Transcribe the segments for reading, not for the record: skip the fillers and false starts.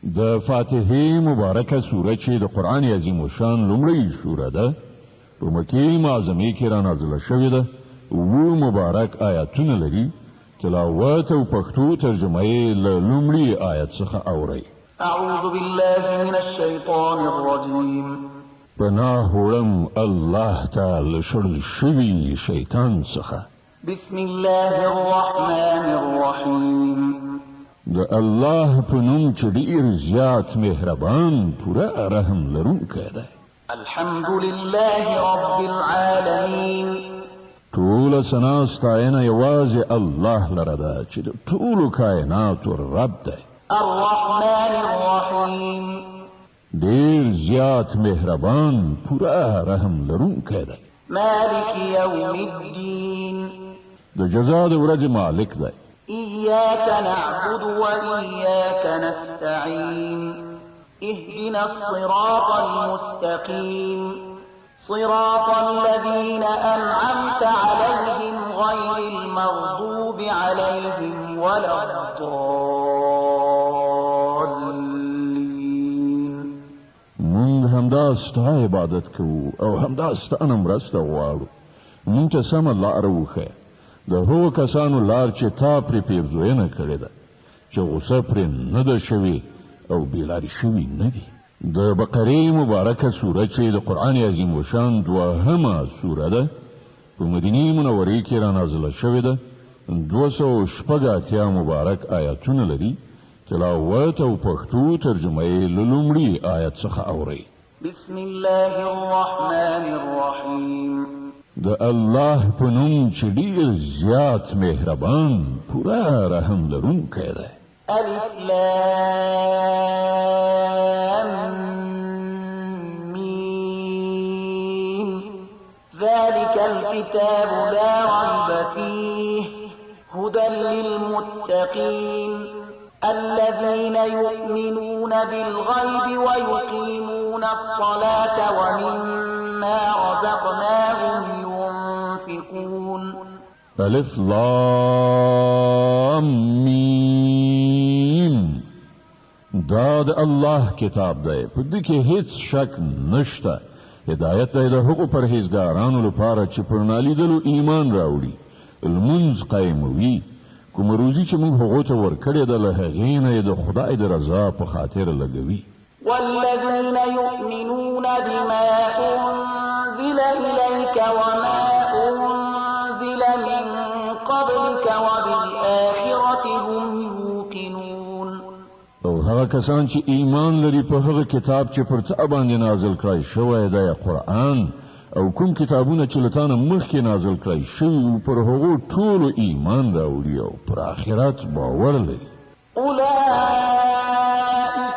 د فاتحه مبارکه سوره چې د قرآن عظیم شان لومړی سوره ده په مکې معظمه کې را نازله شوې ده و مبارک آیاتونه لري تلاوت او پښتو ترجمه یې له لومړي آیت څخه اورئ اعوذ بالله من الشیطان الرجیم پناه وړم الله تعالی شړل شوي شیطان څخه بسم الله الرحمن الرحیم د الله په نوم چې ډېر زیات مهربان پوره رحم لرونکی دی الحمد لله رب العالمین ټول ثنا ستاینه یوازې الله لره ده چې د ټولو کائناتو رب دی الرحمن الرحیم ډېر زیات مهربان پوره رحم لرونکی دی مالک یوم الدین د جزا د ورځې مالک دی إياك نعبد وإياك نستعين اهدنا الصراط المستقيم صراط الذين أنعمت عليهم غير المغضوب عليهم ولا الضالين من همدا ستا عبادت کوو او همدا ستا نه مرسته غواړو مونږ ته سمه لاره وښیه د هغو کسانو لار چې تا پرې پیرزوینه کړې ده چې غوسه پرې نه ده شوې او بېلارې شوي نه دي د بقرې مبارکه سوره چې د قرآن عظیم الشان دوهمه سوره ده په مدینې منورې کې را نازله شوې ده 280 مبارک آیاتونه لري تلاوت او پښتو ترجمه یې له لومړي آیت څخه اورئ بسم الله الرحمن الرحیم د الله په نوم چې ډېر زیات مهربان پوره رحم لرونکی دی الف لام میم ذلك الكتاب لا ريب فيه هدى للمتقين الذين يؤمنون بالغيب ويقيمون الصلاة ومما رزقناهم ينفقون الف لام میم دا د الله کتاب دی په دې کې هیڅ شک نشته هدایت دی د هغو پرهیزګارانو لپاره چې پر نالیدلو ایمان راوړي لمونځ قایموي کوم روزي چې موږ هغو ته ورکړې ده له هغې نه یې د خدای د رضا په خاطر لګوي والذين يؤمنون بما أنزل إليك وما أنزل من قبلك وبالآخرة هم يوقنون او هغه کسان چې ایمان لري په هغه کتاب چې پر تا باندې نازل کړی شوی دی قرآن او کوم کتابونه چې له تا نه مخکې نازل کړی شوي پر هغو ټولو ایمان راوړي او پر آخرت باور لري أولئك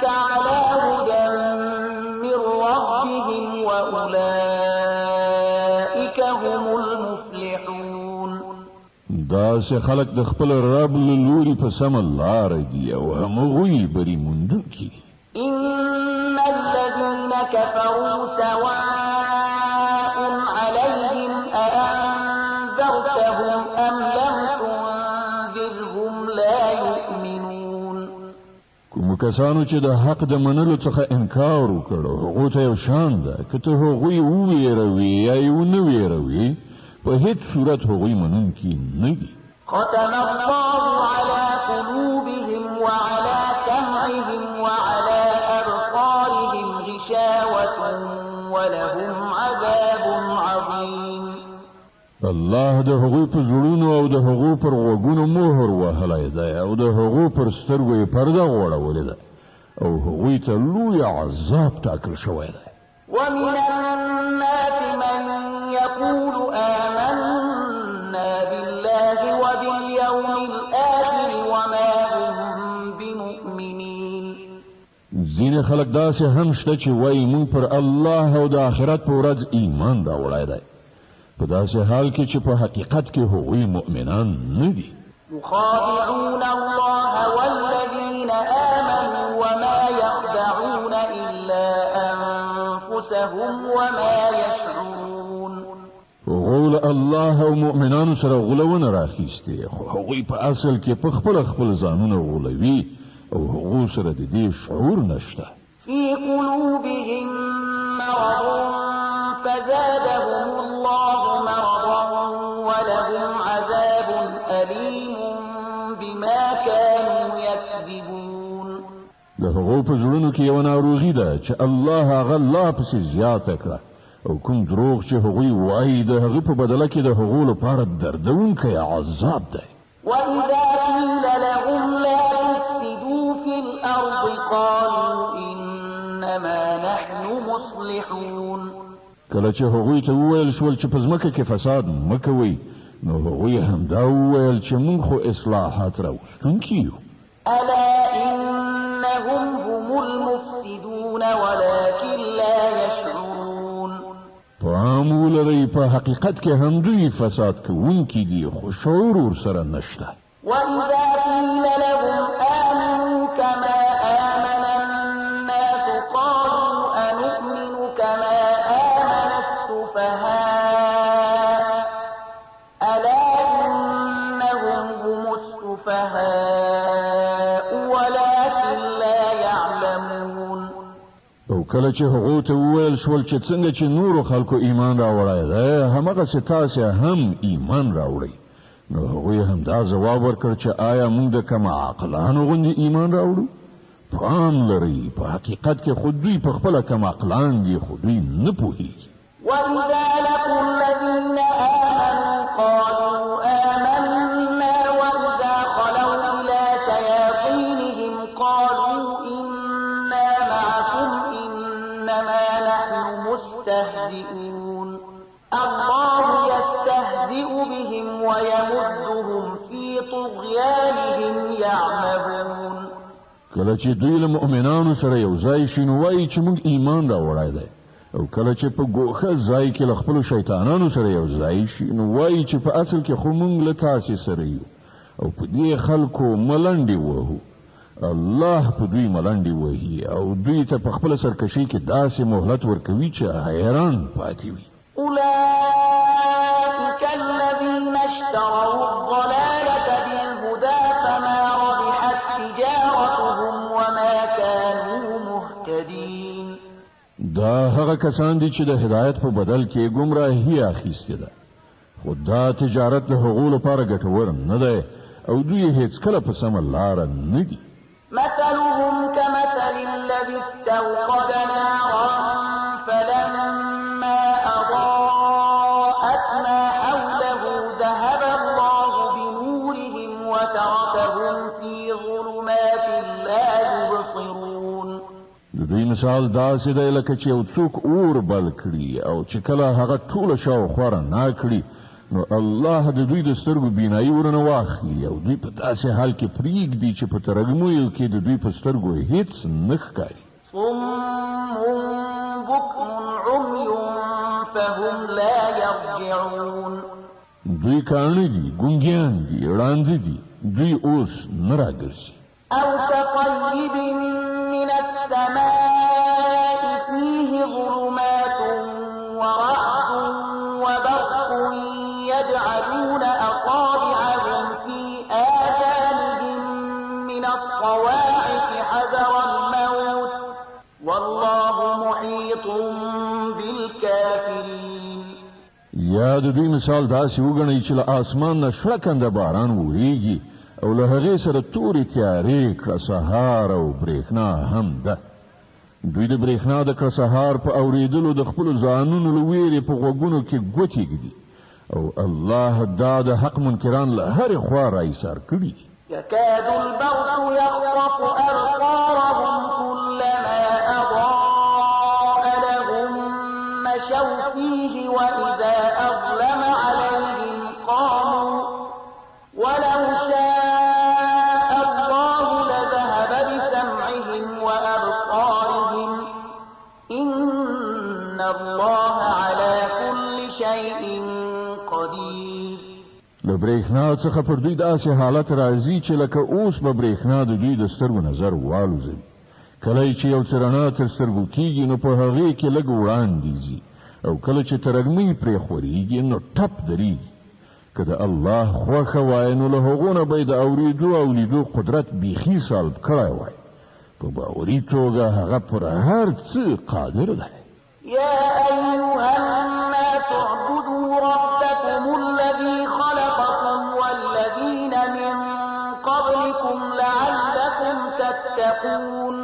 على هدى من ربهم وأولئك هم المفلحون داسې خلک د خپل رب له لوري په سمه لاره دي او همغوی بری موندونکي دي إن الذين كفروا سواء عليهم أأنذرتهم أم لم تنذرهم لا يؤمنون کوم کسانو چې د حق د منلو څخه انکار وکړو هغو ته یو شان ده که ته هغوی وویروي یا یې ونه ویروي په هیڅ صورت هغوی منونکي نه دي ختم الله على قلوبهم وعلى سمعهم وعلى أبصارهم غشاوة ولهم عذاب عظيم الله د هغوی په زړونو او د هغو پر غوږونو مهر وهلی دی او د هغو پر سترګو یې پرده غوړولې ده او هغوی ته لوی عذاب ټاکل شوی دی ومن الناس من يقول آمنا بالله وباليوم الآخر وما هم بمؤمنين ځینې خلک داسې هم شته چې وایي مونږ پر الله او د آخرت په ورځ ایمان راوړی دی په داسې حال کې چې په حقیقت کې هغوی مؤمنان نه دي يخادعون الله والذين آمنوا وما يخدعون إلا أنفسهم وما يشعرون غول الله او مؤمنانو سره غولونه راخیسته خو هغوی په اصل کې په خپل ځانونه غولوي او هغو سره د دې شعور نشته. في قلوبهم مرض فزادهم الله مرضا ولهم عذاب أليم بما كانوا يكذبون. د هغو په زړونو کې یوه ناروغي ده چې الله هغه لا پسې زیاته کړه، او کوم دروغ چې هغوی وایي د هغې په بدله کې د هغو لپاره دردونکی عذاب دی. وإذا قيل لهم لا تفسدوا في الأرض قالوا إنما نحن مصلحون. کله چې هغوی ته وویل شول چې په ځمکه کې فساد مه کوئ، نو هغوی همدا وویل چې موږ خو اصلاحات راوستونکي یو. ألا إنهم هم المفسدون ولكن لا يشعرون. پام ولرئ په حقیقت کې هم دوی فساد کوونکي دي، خو شعور ورسره نشته. وإذا قيل لهم آمنوا كما آمن الناس قالوا أنؤمن كما آمن السفهاء ألا إنهم هم السفهاء ولكن لا يعلمون. او کله چې هغو ته وویل شول چې څنګه چې نورو خلکو ایمان راوړی دی، همغسې تاسې هم ایمان راوړئ، نو هغوی همدا ځواب ورکړ چې آیا موږ د کم عقلانو غوندې ایمان راوړو؟ پام لرئ په حقیقت کې خو دوی په خپله کم عقلان دي، خو دوی نه پوهېږي. وإذا لقوا الذين آمنوا قالوا آمنا وإذا خلوا إلى شياطينهم قالوا إنا معكم إنما نحن مستهزئون. الله يستهزئ بهم ويمدهم في طغيانهم يعمهون. کله چې دوی له مؤمنانو سره یو ځای شي نو وایي چې موږ ایمان راوړی دی، او کله چې په ګوښه ځای کې له خپلو شیطانانو سره یو ځای شي نو وایي چې په اصل کې خو موږ له تاسې سره یو، او په دې خلکو ملنډې وهو. الله په دوی ملنډې وهي او دوی ته په خپله سرکشۍ کې داسې مهلت ورکوي چې حیران پاتې وي. أولئك الذين اشتروا الضلالة بالهدى فما ربحت تجارتهم وما كانوا مهتدين. دا هغه کسان دي چې د هدایت په بدل کې ګمراهي اخیستې ده، خو دا تجارت د هغو لپاره ګټور نه دی او دوی هیڅکله په سمه لاره نه دي. مثلهم كمثل الذي استوقد نارا فلما أضاءت ما حوله ذهب الله بنورهم وتركهم في ظلمات لا يبصرون. د دوی مثال داسې دی لکه چې یو څوک اور بل کړي او چې کله هغه ټوله شاوخوا رڼا کړي نو الله د دوی د سترګو بینایي ورنه واخلي او دوی په داسې حال کې پرېږدي چې په ترږمیو کې د دوی په سترګو هیڅ نه ښکاري. صم بكم عمي فهم لا يرجعون. دوی کاڼه دي، ګونګیان دي، ړانده دي، دوی اوس نه راګرځي. أو كصيب من السماء فيه ظلمات ورعد وبرق يجعلون أصابعهم في آذانهم من الصواعق حذر الموت والله محيط بالكافرين. یا د دوی مثال داسې وګڼئ چې له آسمان نه شړکنده باران وریږي او له هغې سره تورې تیارې کړه سهار او برېښنا هم ده. دوی د برېښنا د کړه سهار په اورېدلو د خپلو ځانونو له ویرې په غوږونو کې ګوتې ږدي او الله دا د حق منکران له هرې خوا راایسار کړي دي. يكاد البرق يخطف أبصارهم كلما أضاء لهم مشوا فيه وإذا أظلم عليهم قاموا ولو شاء الله لذهب بسمعهم وأبصارهم إن الله على كل شيء قدير. له برېښنا څخه پر دوی داسې حالت راځي چې لکه اوس به برېښنا د دوی د سترګو نظر والوځوي. کله چې یو څه رڼا تر سترګو کېږي نو په هغې کې لږ وړاندې ځي او کله چې ترږمۍ پرې خورېږي نو ټپ درېږي. که د الله خوښه وای نو له هغو نه به یې د اورېدو او لیدو قدرت بیخي سلب کړی وای. په باوري توګه هغه پر هر څه قادر دی. يا أيها الناس اعبدوا ربكم الذي خلقكم والذين من قبلكم لعلكم تتقون.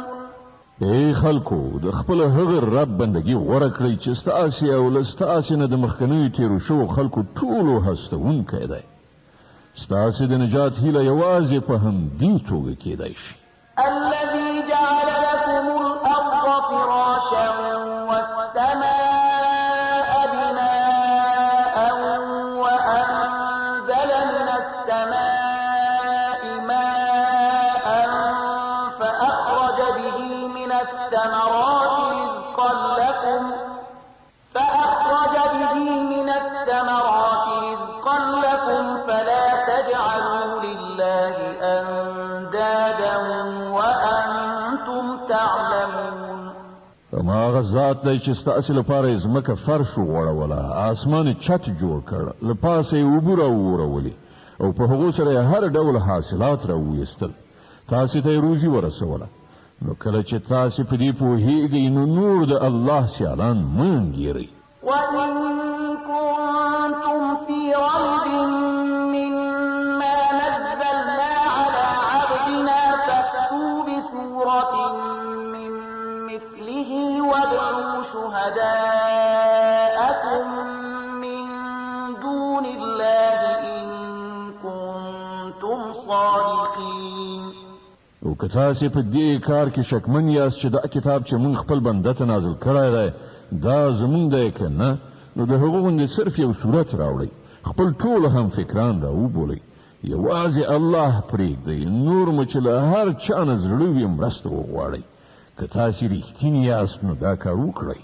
ای خلکو د خپل هغه رب بندگی غوره کړئ چې ستاسې او له ستاسې نه د مخکنیو تېرو شوو خلکو ټولو هستوونکی دی. ستاسې د نجات هیله یوازې په همدې توګه کېدی شي. الذي جعل لكم الأرض فراشا والسماء بناء وأنزل من السماء ماء فأخرج به من الثمرات رزقا لكم فلا تجعلوا لله أندادا وأنتم تعلمون. هماغه ذات دی چې ستاسې لپاره یې ځمکه فرش وغوړوله، اسمان یې چت جوړ کړ، له پاسه یې اوبه راوورولې او په هغو سره یې هر ډول حاصلات راوویستل، تاسې ته یې روزي ورسوله. نو کله چې تاسې په دې پوهېږئ نو نور د الله سیالان مه انګېرئ. وإن كنتم في ريب مما نزلنا على عبدنا فأتوا بسورة من مثله وادعوا شهداءكم من دون الله إن كنتم صادقين. او که تاسې په دې کار کې شکمن یاست چې دا کتاب چې موږ خپل بنده ته نازل کړی دی دا زمونږ دی که نه، نو د هغو غوندې صرف یو صورت راوړئ، خپل ټول هم فکران را وبولئ، یوازې الله پرېږدئ، نور مو چې له هر چا نه زړه وي مرسته وغواړئ. که تاسې رښتینې یاست نو دا کار وکړئ.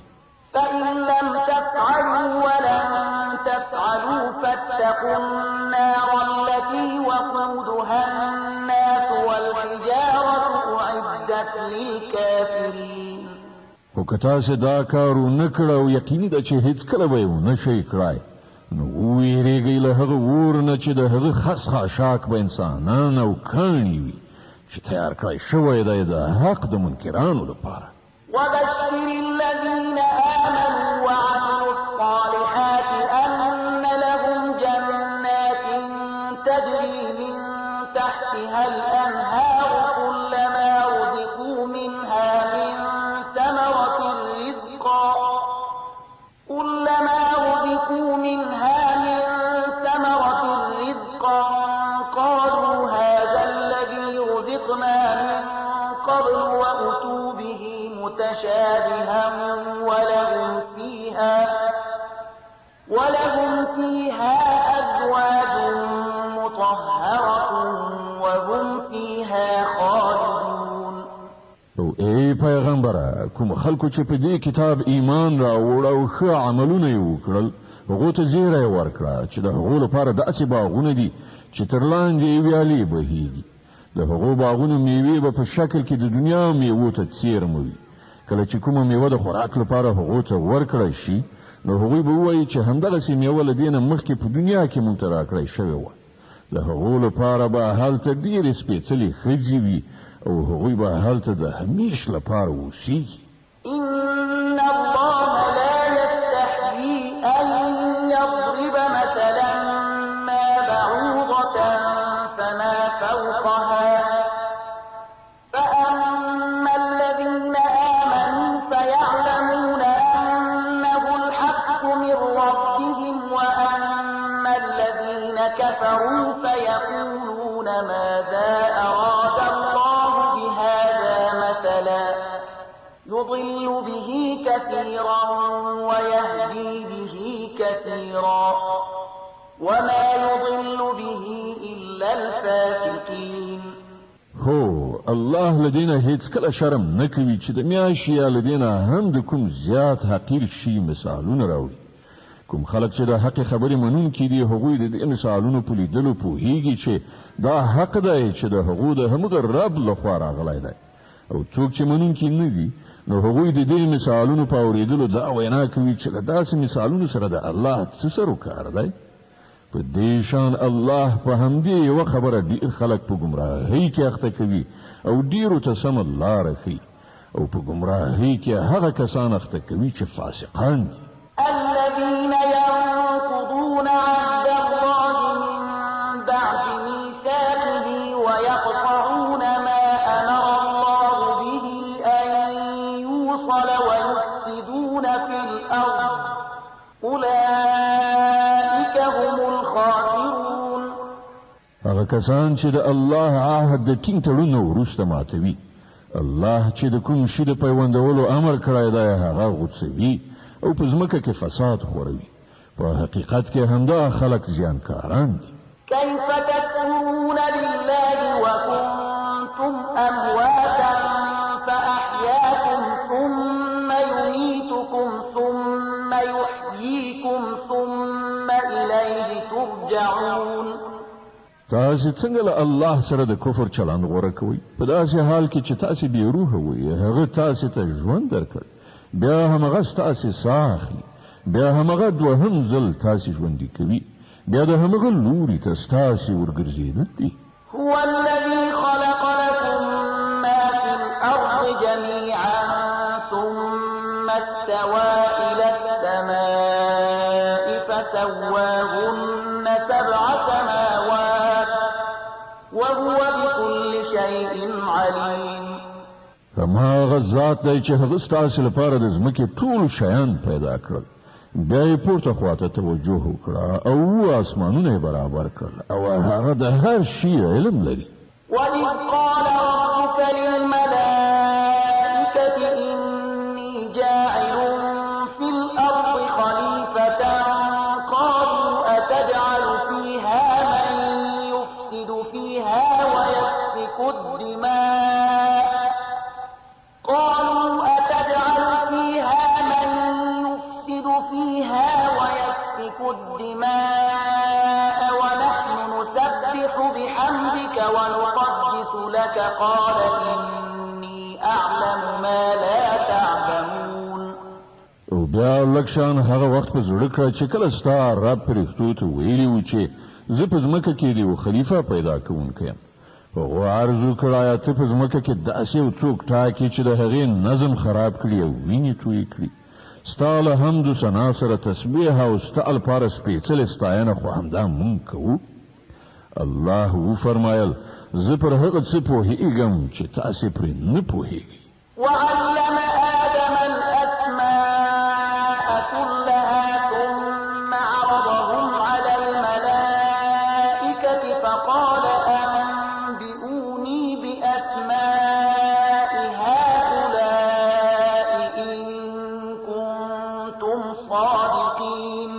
فإن لم تفعلوا ولن تفعلوا فاتقوا النار التي وقودها الناس والحجارة أعدت للكافرين. خو که تاسې دا کار ونه کړه او یقیني ده چې هېڅکله به یې ونه شئ کړای، نو وویرېږئ له هغه اور نه چې د هغه خس خاشاک به انسانان او کاڼي وي چې تیار کړی شوی دی د حق د منکرانو لپاره. وبشر الذين آمنوا وعملوا الصالحات أن لهم جنات تجري من تحتها الأنهار كلما رزقوا منها من ثمرة رزقا قالوا هذا الذي رزقنا من قبل وأتوا به متشابها ولهم فيها أزواج مطهرة وهم فيها خالدون. او ای پیغمبره، کوم خلکو چې په دې کتاب ایمان راوړ او ښه عملونه یې وکړل هغو ته زیری ورکړه چې د هغو لپاره داسې باغونه دي چې تر لاندې یې ویالې بهیږي. د هغو باغونو میوې به په شکل کې د دنیا میوو ته څیرمه وي. کله چې کومه میوه د خوراک لپاره هغو ته ورکړی شي نو هغوی به ووایي چې همدغسې میوه له دې نه مخکې په دنیا کې مونږ ته راکړی شوې وه. د هغو لپاره به هلته ډېرې سپېڅلې ښځې وي او هغوی به هلته د همیش لپاره اوسیږي. إن الله لا يستحيي أن يضرب مثلا ما بعوضة فما فوقها فأما الذين آمنوا فيعلمون أنه الحق من ربهم وأما الذين كفروا فيقولون ماذا أراد الله بهذا مثلا يضل به كثيرا ويهدي به كثيرا وما يضل به إلا الفاسقين. هو الله لدينا هیڅکله شرم نه کوي چې د میاشتې یا لدینا هم د کوم زیات حقیر شي مثالونه راوړي. کوم خلک چې د حق خبرې منونکي دي هغوی د دې مثالونو په لیدلو پوهیږي چې دا حق دی چې د هغو د همغه رب لخوا راغلی دی، او څوک چې منونکي نه دي نو هغوی د دې مثالونو په اورېدلو دا وینا کوي چې له داسې مثالونو سره د الله څه سروکار دی. په دې شان الله په همدې یوه خبره ډېر خلک په ګمراهۍ کې اخته کوي او ډېرو ته سمه لاره ښیي او په ګمراهۍ کې هغه کسان اخته کوي چې فاسقان دي. الذين ينقضون عهد الله من بعد ميثاقه ويقطعون ما أمر الله به أن يوصل ويفسدون في الأرض أولئك هم الخاسرون. هغه کسان چې د الله عهد د ټینګ تړون وروسته ماتوي، الله چې د کوم شي د پیوندولو امر کړی دی هغه غوڅوي او په ځمکه کې فساد خوروي. په حقیقت کې همدا خلک زیانکاران دي. كيف تكفرون بالله وكنتم أمواتا فأحياكم ثم يميتكم ثم يحييكم ثم إليه ترجعون. تاسې څنګه له الله سره د کفر چلند غوره کوئ؟ په داسې حال کې چې تاسې بې روحه وئ، هغه تاسې ته ژوند درکړ، بیا همغه ستاسې ساه اخلي، بیا همغه دوهم ځل تاسې ژوندي کوي، بیا د همغه لوري ته ستاسې ورګرځېدل دي. هو الذي خلق لكم ما في الأرض جميعا ثم استوى إلى السماء فسواهن 7 سماوات وهو بكل شيء عليم. هماغه ذات دی چې هغه ستاسې لپاره د ځمکې ټول شیان پیدا کړل، بیا یې پورته خواته توجه وکړه او آسمانونه یې برابر کړل او هغه د هر شي علم لري. وَإِذْ قَالَ رَبُّكَ لِلْمَلَائِكَةِ إِنِّي جَاعِلٌ فِي الْأَرْضِ خَلِيفَةً قَالُوا أَتَجْعَلُ فِيهَا مَن يُفْسِدُ فِيهَا وَيَسْفِكُ الدِّمَاءَ ونحن نسبح بحمدك ونقدس لك قال إني أعلم ما لا تعلمون. او بیا لکشان هغه وخت په زړه کړه چې کله ستا رب پرښتو ته ویلي و چې زه په ځمکه کې د یو خلیفه پیدا کوونکی یم. هغو عرض وکړ آیا ته په ځمکه کې داسې یو څوک ټاکې چې د هغې نظم خراب کړي او وینې تویې کړي. ستا له حمد و ثنا سره تسبیح او ستا لپاره سپېڅلې ستاینه خو همدا مونږ کوو. الله وفرمایل زه پر هغه څه پوهېږم چې تاسې پرې نه پوهېږئ. وعلم آدم الأسماء كلها ثم عرضهم على الملائكة فقال أنبئوني بأسماء هؤلاء إن كنتم صادقين.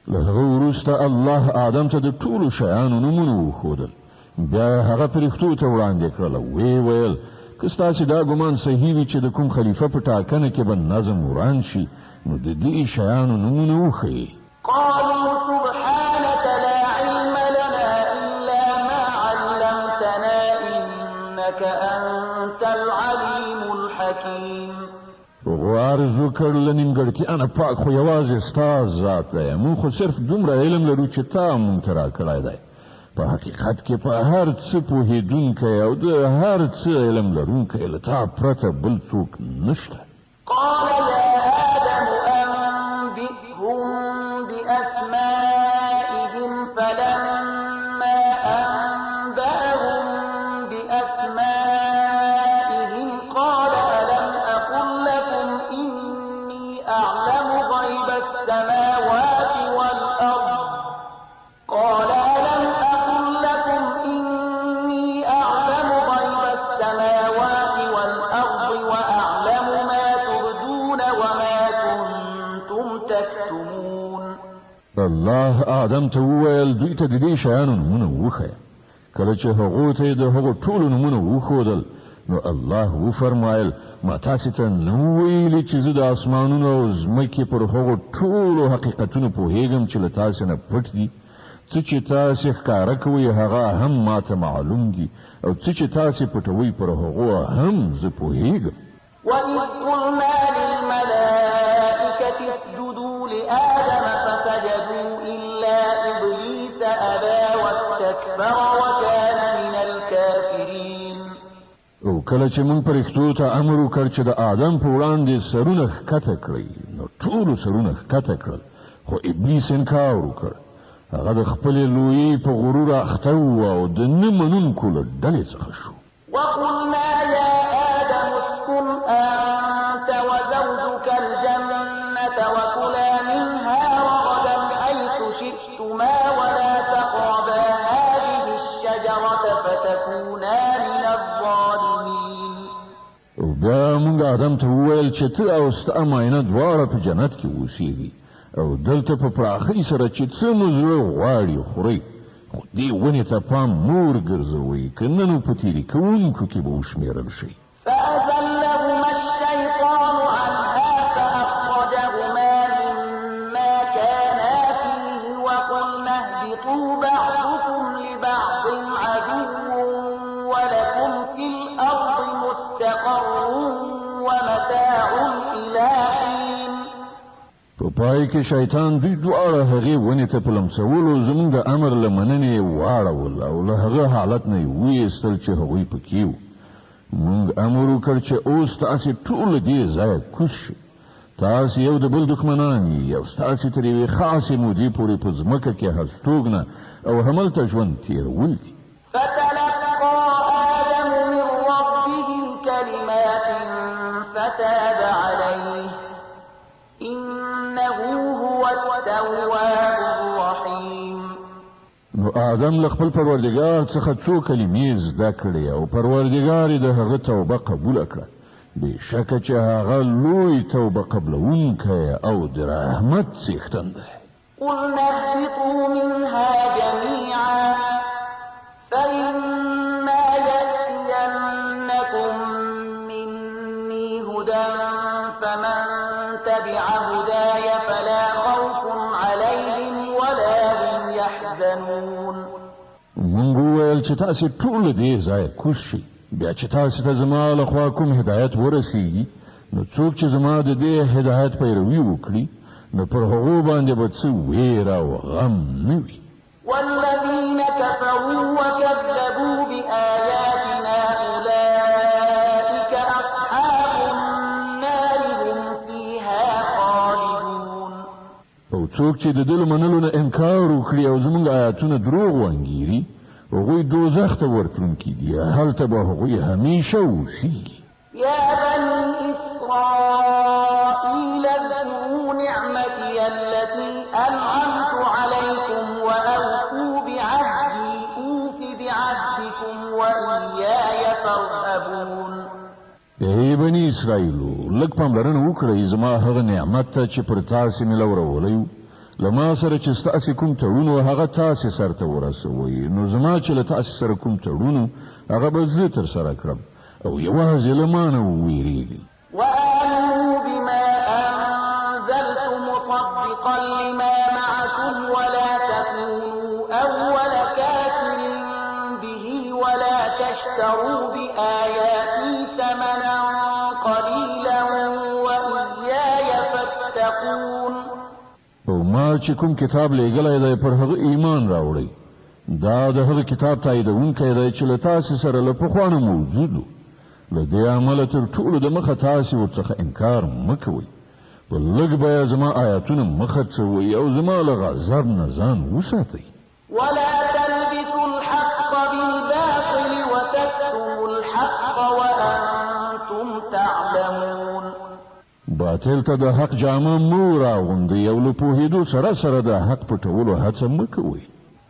له هغه وروسته الله آدم ته د ټولو شیانو نومونه وښودل، بیا هغه پرښتو ته وړاندې کړل او ویې ویل که ستاسې دا ګمان صحیح وي چې د کوم خلیفه په ټاکنه کې به نظم وران شي نو د دې شیانو نومونه وښیئ. قالوا سبحانك لا علم لنا إلا ما علمتنا إنك أنت العليم الحكيم. هغو عرض وکړ له نیمګړتیا نه پاک خو یوازې ستا ذات دی، موږ خو صرف دومره علم لرو چې تا موږ ته راکړی دی. په حقیقت کې په هر څه پوهېدونکی او د هر څه علم لرونکی له تا پرته بل څوک نشته. قال يا آدم أنبئهم بأسمائهم فلما أنبأهم بأسمائهم قال ألم أقل لكم إني أعلم غيب السماوات والأرض قال ألم أقل لكم إني أعلم غيب السماوات والأرض وأعلم ما تبدون وما كنتم تكتمون. الله آدم ته وویل دوی ته د دې شیانو نومونه وښیه. کله چې هغو ته یې د هغو ټولو نومونه وښودل نو الله وفرمایل ما تاسې ته نه ویلي چې زه د اسمانونو او ځمکې پر هغو ټولو حقیقتونو پوهېږم چې له تاسې نه پټ دي. څه چې تاسې ښکاره کوئ هغه هم ما ته معلوم دي او څه چې تاسې پټوئ پر هغو هم زه پوهېږم. وَإِذْ قُلْنَا لِلْمَلَائِكَةِ اسْجُدُوا لِآدَمَ فَسَجَدُوا إِلَّا إِبْلِيسَ واستكبر وكان من الكافرين. او کله چې موږ پرښتو ته امر وکړ چې د آدم په وړاندې سرونه ښکته کړي نو ټولو سرونه ښکته کړل خو ابلیس انکار وکړ. هغه د خپلې لویۍ په غرور اخته و او د نه منونکو له ډلې څخه شو. وقلنا يا آدم اسكن أنت وزوجك الجنة وكلا منها رغدا حيث شئتما ولا تقربا هذه الشجرة فتكونا من الظالمين. بیا موږ آدم ته وویل چې ته او ستا ماینه دواړه په جنت کې اوسېږي او دلته په پراخۍ سره چې څه مو زړه غواړي خورئ خو دې ونې ته پام مور ګرځوئ که نه نو په تېري کوونکو کې به وشمېرل شئ. فأزلهما الشيطان عنها فأخرجهما مما كانا فيه وقلنا اهبطوا بعضكم لبعض عدو ولكم في الأرض مستقر ومتاع إلى حين. په پای کې شیطان دوی دواړه هغې ونې ته په لمسولو زموږ د امر له مننې یې واړول او له هغه حالت نه یې ویستل چې هغوی پکې وو. موږ امر وکړ چې اوس تاسې ټول له دې ځایه کوز شئ. تاسې یو د بل دښمنان یې او ستاسې تر یوې خاصې مودې پورې په ځمکه کې هستوګنه او هملته ژوند تېرول دي. فتلقى آدم من ربه كلمات فتاب عليه إنه هو التواب الرحيم. نو آدم له خپل پروردګار څخه څو کلمې زده کړې او پروردګار یې د هغه توبه قبوله کړه. بېشکه چې هغه لوی توبه قبلونکی او د رحمت څښتن دی. قلنا اهبطوا منها جميعا فإما يأتينكم مني هدى فمن تبع هداي فلا خوف عليهم ولا هم يحزنون. موږ وویل چې تاسې ټول دې ځایه کوز شئ. بیا چې تاسې ته زما له خوا کوم هدایت ورسیږي نو څوک چې زما د دې هدایت پیروي وکړي نو پر هغو باندې به څه ویره او غم نه وي. والذين كفروا وكذبوا بآياتنا أولئك أصحاب النار هم فيها خالدون. او څوک چې د دې منلو نه انکار وکړي او زموږ آیاتونه دروغ وانګیري هغوی دوزخ ته ورتلونکي دي. هلته به هغوی همیشه اوسیږي. يا بني إسرائيل اذكروا نعمتي التي أنعمت عليكم وأوفوا بعهدي أوف بعهدكم وإياي فارهبون. ای بني اسرائیلو لږ پاملرنه وکړئ زما هغه نعمت ته چې پر تاسې مې لورولی و. له ما سره چې ستاسې کوم تړون و هغه تاسې سرته ورسوئ نو زما چې له تاسې سره کوم تړون و هغه به زه ترسره کړم او یوازې له ما نه وویرېږئ. وآمنوا بما أنزلت مصدقا لما معكم ولا تكونوا أول كافر به ولا تشتروا بآياتي ثمنا قليلا وإياي فاتقون. او ما چې کوم کتاب لېږلی دی پر هغه ایمان راوړئ. دا د هغه کتاب تاییدونکی دی چې له تاسې سره له پخوا نه موجود و. له دې عمله تر ټولو د مخه تاسې ورڅخه انکار مه کوئ. په لږ بیه زما آیاتونه مه خرڅوئ او زما له غضب نه ځان وساتئ. ولا تلبسوا الحق بالباطل وتكتموا الحق وأنتم تعلمون. باطل ته د حق جامه مو راغوندئ او له پوهېدو سره سره د حق پټولو هڅه مه کوئ.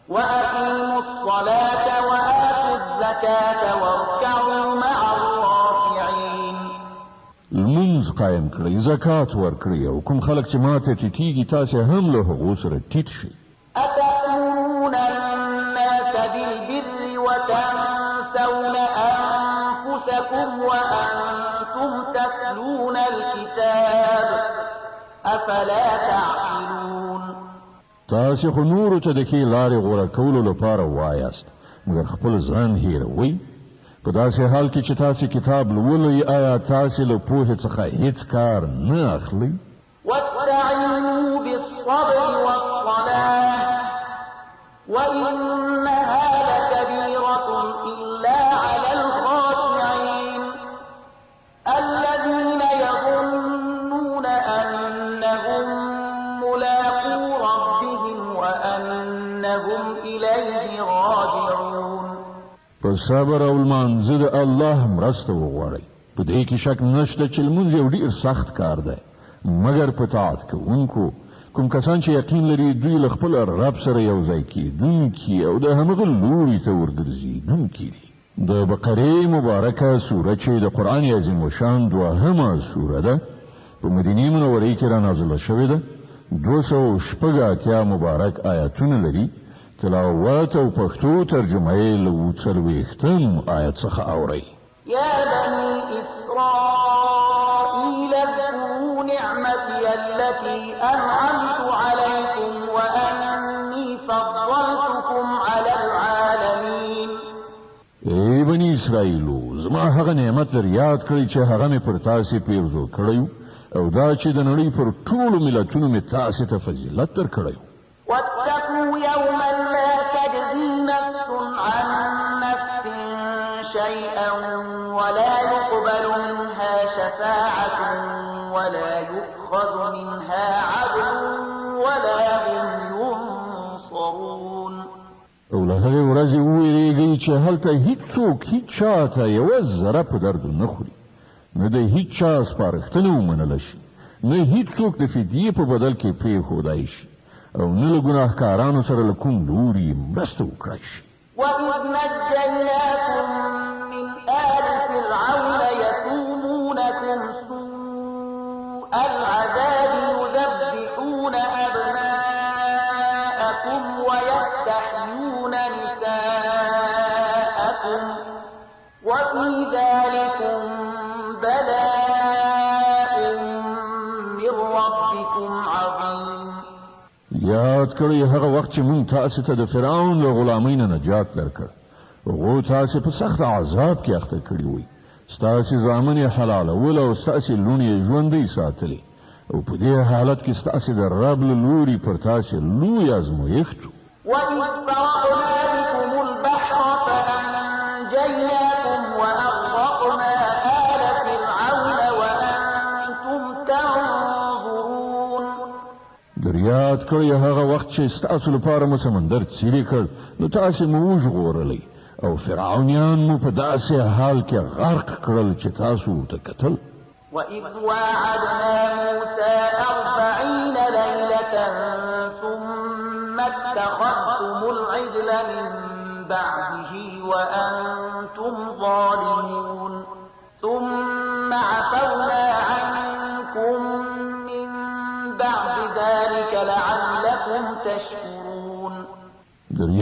وأقيموا الصلاة وآتوا الزكاة واركعوا مع الراكعين. لمونځ قایم کړئ، زکات ورکړئ او کوم خلک چې ماته ټیټیږي تاسې هم له هغو سره ټیټ شئ. أتأمرون الناس بالبر وتنسون أنفسكم وأنتم تتلون الكتاب أفلا تعقلون. تاسې خو نورو ته د ښې لارې غوره کولو لپاره وایاست مګر خپل ځان هېروئ. په داسې حال کې چې تاسې کتاب لولئ آیا تاسې له پوهې څخه هیڅ کار نه اخلئ؟ واستعينوا بالصبر والصلاة وإنها په صبر او لمانځه د الله مرسته وغواړئ. په دې کې شک نشته چې لمونځ یو ډېر سخت کار دی، مګر په طاعت کوونکو کوم کسان چې یقین لري دوی له خپل رب سره یو ځای کېدونکي او د همغه لوري ته ورګرځېدونکي دي. د بقرې مبارکه سوره چې د قرآن عظیم الشان دوهمه سوره ده، په مدینې منورې کې را نازله شوې ده. 286 مبارک آیاتونه لري. تلاوت او پښتو ترجمه یې له 40 آیت څخه اورئ. يا بني إسرائيل اذكروا نعمتي التي أنعمت عليكم وأني فضلتكم على العالمين. ای بني اسرائیلو، زما هغه نعمت در یاد کړئ چې هغه مې پر تاسې پیرزو کړی او دا چې د نړۍ پر ټولو ملتونو مې تاسې ته فضیلت درکړی. واتقوا يوما لا تجزي نفس عن نفس شيئا ولا يقبل منها شفاعة ولا يؤخذ منها عدل ولا هم ينصرون. او له هغې ورځې وویرېږئ چې هلته هیڅوک هیڅ چا ته یوه ذره په درد نه خوري، نه د هیڅ چا سپارښتنه ومنله شي، نه هیڅوک د فدیې په بدل کې پرېښودای شي او نه له ګناهکارانو سره له کوم لوري مرسته وکړای شي. وَإِذْ نَجَّيْنَاكُمْ مِنْ آلِ فِرْعَوْنَ يَسُومُونَكُمْ سُوءَ الْعَذَابِ يُذَبِّحُونَ أَبْنَاءَكُمْ وَيَسْتَحْيُونَ نِسَاءَكُمْ وَفِي ذَلِكُمْ بَلَاءٌ مِّن رَّبِّكُمْ عَظِيمٌ. یاد کړئ هغه وخت چې مونږ تاسې ته د فرعون له غلامۍ نه نجات درکړ. هغو تاسې په سخت عذاب کې اخته کړي وئ. ستاسې زامن یې حلالول او ستاسې لوڼې یې ژوندۍ ساتلې او په دې حالت کې ستاسې د رب له لوري پر تاسې لوی ازمایښت و. وَإِذْ فَرَقْنَا بِكُمُ الْبَحْرَ فَأَنجَيْنَاكُمْ وَأَغْرَقْنَا آلَ فِرْعَوْنَ وَأَنتُمْ تَنظُرُونَ. یاد کړئ هغه وخت چې ستاسو لپاره مو سمندر څیرې کړ، نو تاسې مو وژغورلی او فرعونیان مو په داسې حال کې غرق کړل چې تاسو ورته کتل. وَإِذْ وَاعَدْنَا مُوسَىٰ 40 لَيْلَةً ثُمَّ اتَّخَذْتُمُ الْعِجْلَ مِن بَعْدِهِ وَأَنتُمْ ظَالِمُونَ ثُمَّ عَفَوْنَا عَنكُم مِّن بَعْدِ ذَلِكَ لَعَلَّكُمْ تَشْكُرُونَ.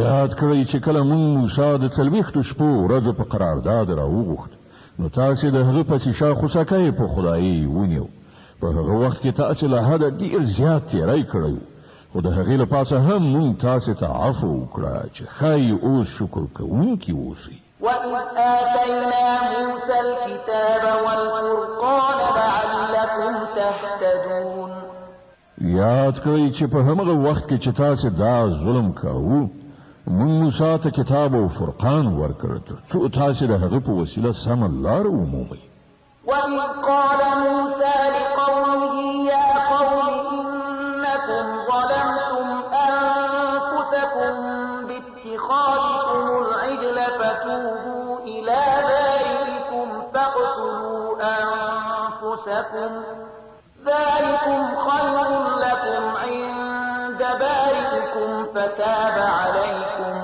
یاد کړئ چې کله موږ موسی د 40 شپو ورځو په قرارداد راوغوښت، نو تاسې د هغه پسې شا خوسکی په خدایي ونیو. په هغه وخت کې تاسې له حده ډېر زیات تېری کړی و، خو د هغې له پاسه هم موږ تاسې ته عفو وکړه چې ښایي اوس شکر کوونکي اوسئ. وَإِذْ آتَيْنَا مُوسَى الْكِتَابَ وَالْفُرْقَانَ لَعَلَّكُمْ تَهْتَدُونَ. یاد کړئ چې په همغه وخت کې چې تاسې دا ظلم کاوه، موږ موسی ته کتاب او فرقان ورکړ تر څو تاسې د هغه په وسیله سمه لار ومومئ. وَإِذْ قَالَ مُوسَى لِقَوْمِهِ يَا قَوْمِ إِنَّكُمْ ظَلَمْتُمْ أَنفُسَكُمْ بِاتِّخَاذِكُمُ الْعِجْلَ فَتُوبُوا إِلَىٰ بَارِئِكُمْ فَاقْتُلُوا أَنفُسَكُمْ ذَلِكُمْ خَيْرٌ لَكُمْ عِندَ بَارِئِكُمْ فَتَابَ عَلَيْكُمْ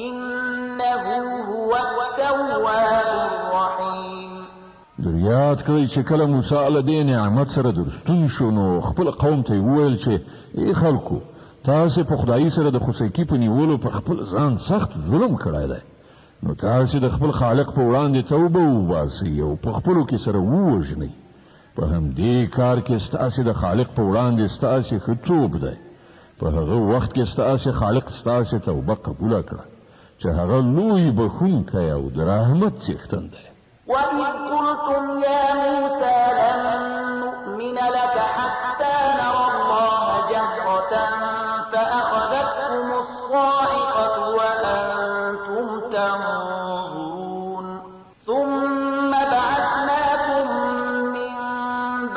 إِنَّهُ هُوَ التَّوَّابُ الرَّحِيمُ. یاد کړئ چې کله موسی له دې نعمت سره درستون شو، نو خپل قوم ته وویل چې ای خلکو، تاسې په خدایي سره د خوسکی په نیولو په خپل ځان سخت ظلم کړی دی، نو تاسې د خپل خالق په وړاندې توبه وباسئ او په خپلو کې سره ووژنئ. په همدې کار کې ستاسې د خالق په وړاندې ستاسې ښه توب دی. په هغه وخت کې ستاسې خالق ستاسې توبه قبوله کړه چې هغه لوی بخښونکی او د رحمت څښتن دی. وَإِذْ قُلْتُمْ يَا مُوسَىٰ لَن نُّؤْمِنَ لَكَ حَتَّىٰ نَرَى اللَّهَ جَهْرَةً فَأَخَذَتْكُمُ الصَّاعِقَةُ وَأَنتُمْ تَنظُرُونَ ثُمَّ بَعَثْنَاكُم مِّن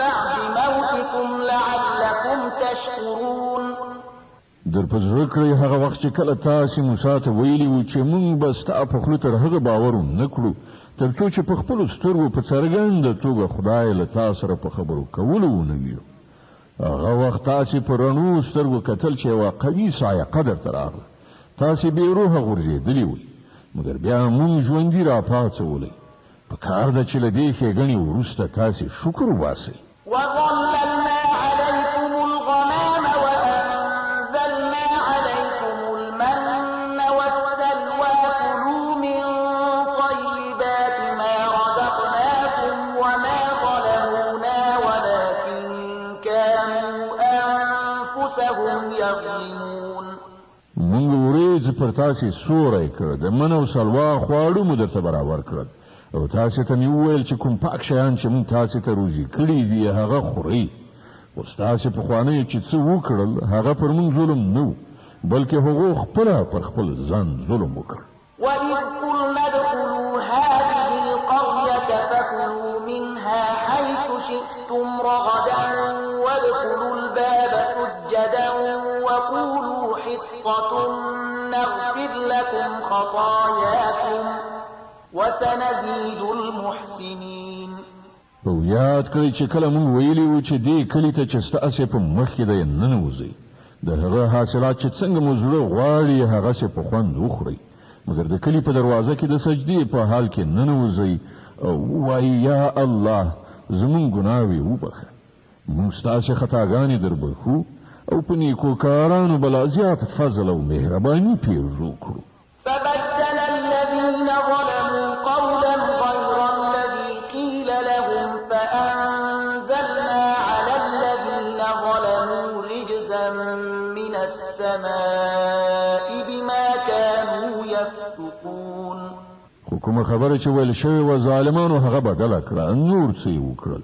بَعْدِ مَوْتِكُمْ لَعَلَّكُمْ تَشْكُرُونَ. در په زړه کړئ هغه وخت چې کله تاسې موسی ته ویلي وو چې موږ به ستا په خولې تر هغه باور ونه کړو تر څو چې په خپلو سترګو په څرګنده توګه خدای له تا سره په خبرو کولو ونه وینو. هغه وخت تاسې په رڼو سترګو کتل چې یوه قوي صاعقه درته راغله. تاسې بې روحه غورځېدلي وئ، مګر بیا موږ ژوندي راپاڅولی. په کار ده چې له دې ښېګڼې وروسته تاسې شکر وباسئ. وظللنا عليكم الغمام وأنزلنا عليكم المن والسلوى كلوا من طيبات ما رزقناكم وما ظلمونا ولكن كانوا أنفسهم يظلمون. موږ ورېځ پر تاسې سوری کړ، د من او سلوا خواړه مو درته برابر کړل او تاسې ته مې وویل چې کوم پاک شیان چې موږ تاسې ته روزي کړي دي هغه خورئ. خو ستاسې پخوانیو چې څه وکړل هغه پر موږ ظلم نه و، بلکې هغو خپله پر خپل ځان ظلم وکړ. وإذ قلنا ادخلوا هذه القرية فكلوا منها حيث شئتم رغدا وادخلوا الباب سجدا وقولوا حطة نغفر لكم خطاياكم وسنزيد المحسنين. او یاد کړئ چې کله موږ ویلي وو چې دې کلي ته چې ستاسې په مخ کې دی ننوځئ، د هغه حاصلات چې څنګه مو زړه غواړي هغسې په خوند وخورئ، مګر د کلي په دروازه کې د سجدې په حال کې ننوځئ او ووایئ یا الله زموږ ګناوې وبخه، موږ ستاسې خطاګانې دربخو او په نیکو کارانو به لا زیات فضل او مهرباني پیرزو کړو. فبدل الذين ظلموا قولا غير الذي قيل لهم فأنزلنا على الذين ظلموا رجزا من السماء بما كانوا يفسقون. خو کومه خبره چې ویل شوې وه ظالمانو هغه بدله کړه، نور څه یې وکړل.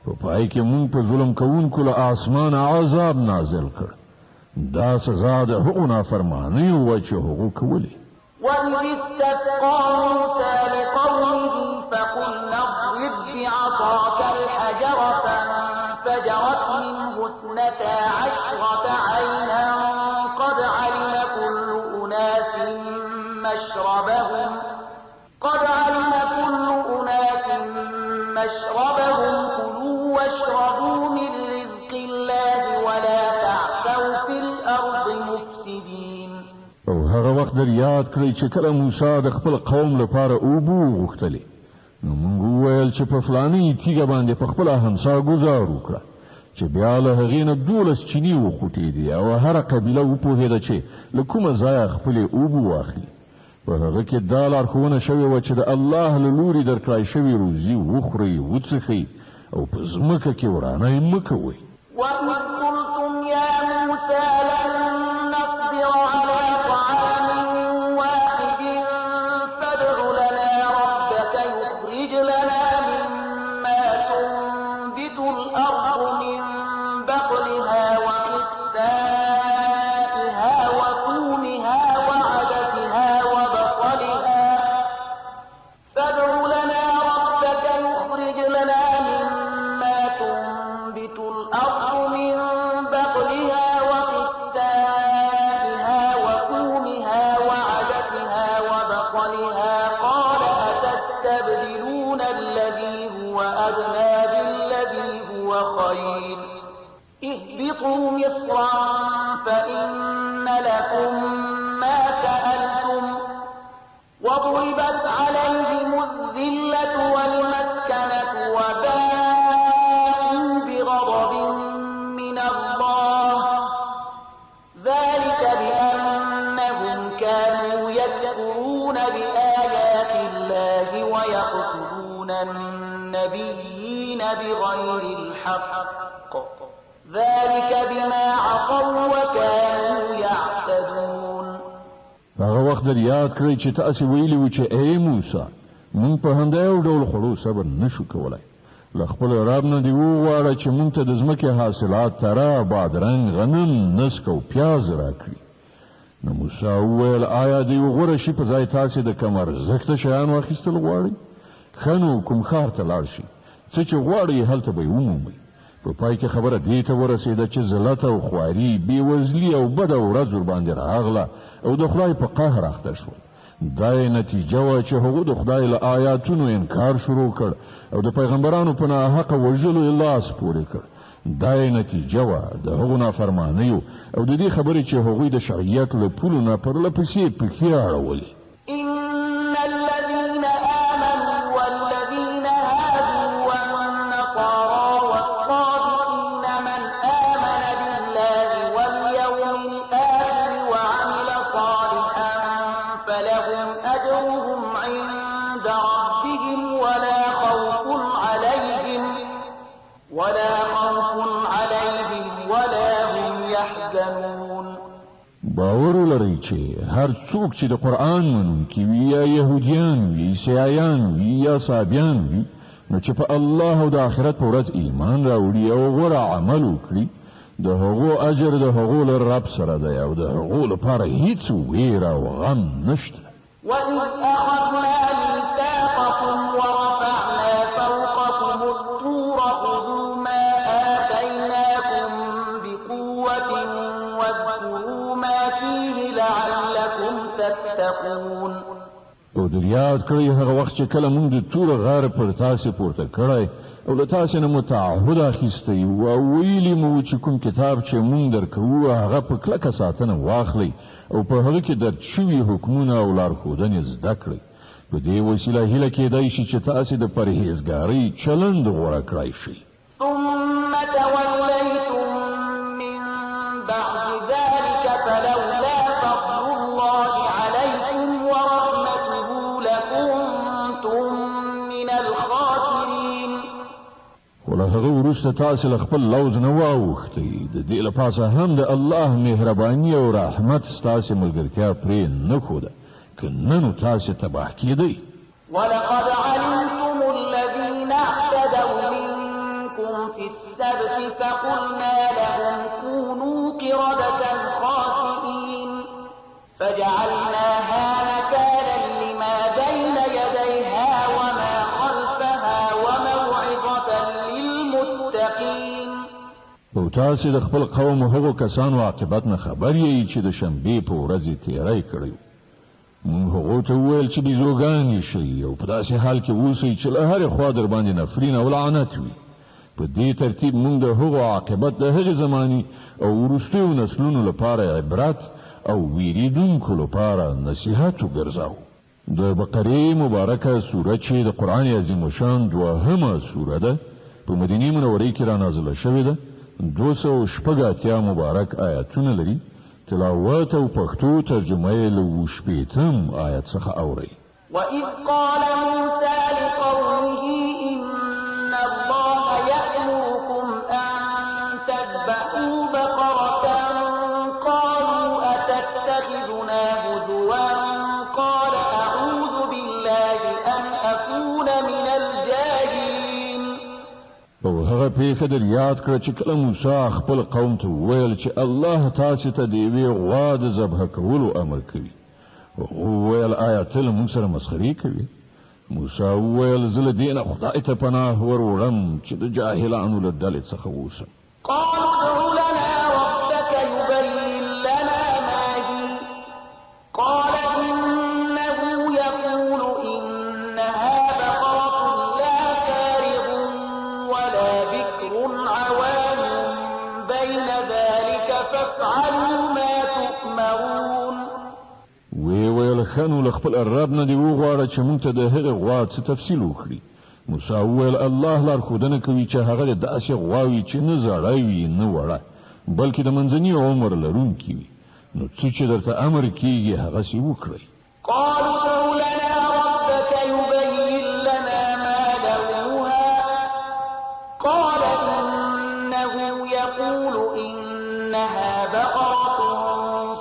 په پای کې موږ په ظلم کوونکو له آسمانه عذاب نازل کړ. دا سزا د هغو نافرمانیو وه چې هغو کولې. وإذ استسقى موسى لقومه فقلنا اضرب بعصاك الحجر فانفجرت منه 12 عينا قد علم كل أناس مشربهم كلوا واشربوا من رزق الله ولا تعثوا في الأرض مفسدين. او هغه وخت در یاد کړئ چې کله موسی د خپل قوم لپاره اوبه غوښتلې، نو موږ وویل چې په فلاني تیږه باندې په خپله همسا ګزار وکړه چې بیا له هغې نه 12 چینې وخوټېدې او هره قبیله وپوهېده چې له کومه ځایه خپلې اوبه واخلي. په هغه کې دا لارښوونه شوې وه چې د الله له لورې درکړای شوې روزي وخورئ وڅښئ او په ځمکه کې ورانۍ مه کوئ. وَإِذْ قُلْتُمْ يَا مُوسَى لَن نَّصْبِرَ عَلَىٰ طَعَامٍ وَاحِدٍ فَادْعُ لَنَا رَبَّكَ يُخْرِجْ لَنَا مِمَّا تُنبِتُ الْأَرْضُ مِن بَقْلِهَا وَقِثَّائِهَا وَفُومِهَا وَعَدَسِهَا وَبَصَلِهَا فَادْعُ لَنَا رَبَّكَ يُخْرِجْ لَنَا مِمَّا تُنبِتُ الْأَرْضُ مِن بَقْلِهَا وَقِثَّائِهَا وَفُومِهَا وَعَدَسِهَا وَبَصَلِهَا قَالَ أَتَسْتَبْدِلُونَ الَّذِي هُوَ أَدْنَىٰ بِالَّذِي هُوَ خَيْرٌ اهْبِطُوا مِصْرًا فَإِنَّ لَكُم مَّا سَأَلْتُمْ وَضُرِبَتْ عَلَيْهِمُ الذِّلَّةُ وَالْمَسْكَنَةُ وَبَاءُوا بِغَضَبٍ مِّنَ اللَّهِ ذَلِكَ بِأَنَّهُمْ كَانُوا يَكْفُرُونَ بِآيَاتِ اللَّهِ وَيَقْتُلُونَ النَّبِيِّينَ بِغَيْرِ الْحَقِّ ذَلِكَ بِمَا عَصَوا وَكَانُوا يَعْتَدُونَ. هغه وخت در یاد کړئ چې تاسې ویلي وو چې ای موسی موږ په همدا یو ډول خوړو صبر نشو کولی، له خپل رب نه دې وغواړه چې موږ ته د ځمکې حاصلات تره، بادرنګ، غنم، نسک او پیاز راکړي. نو موسی وویل آیا د یو غوره شي په ځای تاسې د کم ارزښته شیانو اخیستل غواړئ؟ ښه نو کوم ښار ته لاړ شئ، څه چې غواړئ هلته به یې ومومئ. په پای کې خبره دې ته ورسېده چې ذلت او خواري بېوزلي او بده ورځ ورباندې راغله او د خدای په قهر اخته شول. دا یې نتیجه وه چې هغوی د خدای له آیاتونو انکار شروع کړ او د پیغمبرانو په ناحقه وژلو یې لاس پورې کړ. دا یې نتیجه وه د هغو نافرمانیو او د دې خبرې چې هغوی د شرعیت له پولو نه پرله پسې پښې اړولې. إن الذين آمنوا والذين هادوا والنصارى والصابئين من آمن بالله واليوم الآخر وعمل صالحا فلهم أجرهم عند ربهم ولا خوف عليهم ولا هم يحزنون. باور لري چې هر څوک چې د قرآن منونکي وي یا یهودیان وي عیسایان وي یا صابیان وي نو چې په الله او د آخرت په ورځ ایمان راوړي او غوره عمل وکړي د هغو اجر د هغو له رب سره دی او د هغو لپاره هیڅ ویره او غم نشته. وإذ أخذنا ميثاقكم ورفعنا فوقكم الطور خذوا ما آتيناكم بقوة واذكروا ما فيه لعلكم تتقون. او در یاد کړئ هغه وخت چې کله موږ د تور غار پر تاسې پورته کړی او له تاسې نه مو تعهد اخیستی او ویلي مو چې کوم کتاب چې موږ درکوو هغه په کلکه ساتنه واخلئ او په هغه کې درج شوي حکمونه او لارښودنې زده کړئ. په دې وسیله هیله کېدای شي چې تاسې د پرهیزګارۍ چلند غوره کړای شئ. ثم توليتم من بعد ذلك فلولا فضل الله عليكم ورحمته لكنتم من الخاسرين. خو له هغه وروسته تاسې له خپل لوز نه واوښتئ. د دې له پاسه هم د الله مهرباني او رحمت ستاسې ملګرتیا پرې نه ښوده که نه نو تاسې تباه کېدئ. ولقد علمتم الذين اعتدوا منكم في السبت فقلنا لهم كونوا قردة خاسئين فجعلناها نكالا لما بين يديها وما خلفها وموعظة للمتقين. او تاسې د خپل قوم هغو کسانو عاقبت نه خبر یې چې د شنبې په ورځ تیری کړی. موږ هغو ته وویل چې بیزوګانې شئ او په داسې حال کې اوسئ چې له هرې خوا در باندې نفرین او لعنت وي. په دې ترتیب موږ د هغو عاقبت د هغې زمانې او وروستیو نسلونو لپاره عبرت او ویریدونکو لپاره نصیحت وګرځاو. د بقرې مبارکه سوره چې د قرآن عظیم الشان دوهمه سوره ده په مدینې منورې کې را نازله شوې ده. 286 مبارک آیاتونه لري. تلاوت او پښتو ترجمه یې له 80 آیت څخه اورئ. وإذ قال موسى لقومه إن الله يأمركم أن تذبحوا بقرة قالوا أتتخذنا هزوا قال أعوذ بالله أن أكون من الجاهلين. او هغه پیښه در یاد کړه چې کله موسی خپل قوم ته وویل چې الله تاسې ته د یوې غوا د ذبح کولو امر کوي. وویل آیا ته له موږ سره مسخرې کوي؟ موسی وویل زه له دې نه خدای ته پناه ور وړم چې د جاهلانو له ډلې څخه اوسم. قالوا ادع لنا ربك يبين لنا ما هي قال إنه يقول إنها بقرة لا فارغ ولا بكر عوان بين ذلك فافعلوا ما تؤمرون. ویل خنو له خپل رب نه دی وغواړه چې موږ ته د هغې غوا څه تفصیل وکړي. موسی وویل الله لارښودنه کوي چې هغه داسې غوا وي چې نه زړه وي نه وړه بلکې د منځني عمر لرونکي وي. نو څه چې درته امر کیږي هغسې وکړئ. قالوا ادع لنا ربك يبين لنا ما لونها قال إنه يقول إنها بقرة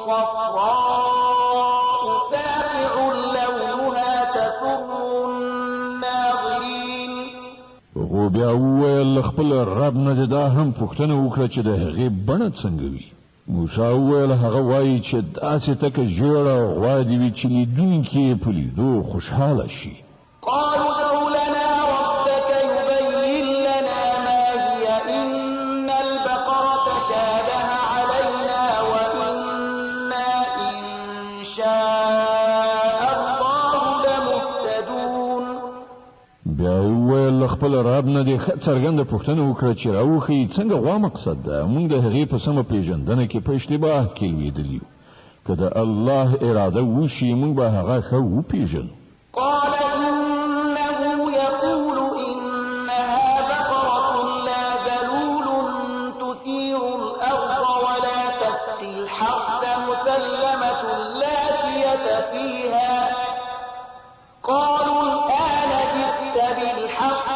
صفراء فاقع لونها تسر الناظرين. خو بیا وویل خپل رب نه دا هم پوښتنه وکړه چې د هغې بڼه څنګه وي. موسی وویل هغه وایي چې داسې تکه ژېړه غوا دې وي چې لیدونکي یې په لیدو خوشحاله شي. قالوا ادع لنا ربك يبين لنا ما هي إن خپل رب نه د څرګنده پوښتنه وکړه چې راوخی څنګه غوا مقصد ده. موږ د هغې په سمه پیژندنه کې په اشتباه کې لوېدلي یو. که د الله اراده وشي موږ به هغه ښه وپېژنو. قال إنه يقول إنها بقرة لا ذلول تثير الأرض ولا تسقي الحرث مسلمة لا شية فيها قالوا الآن جئت بالحق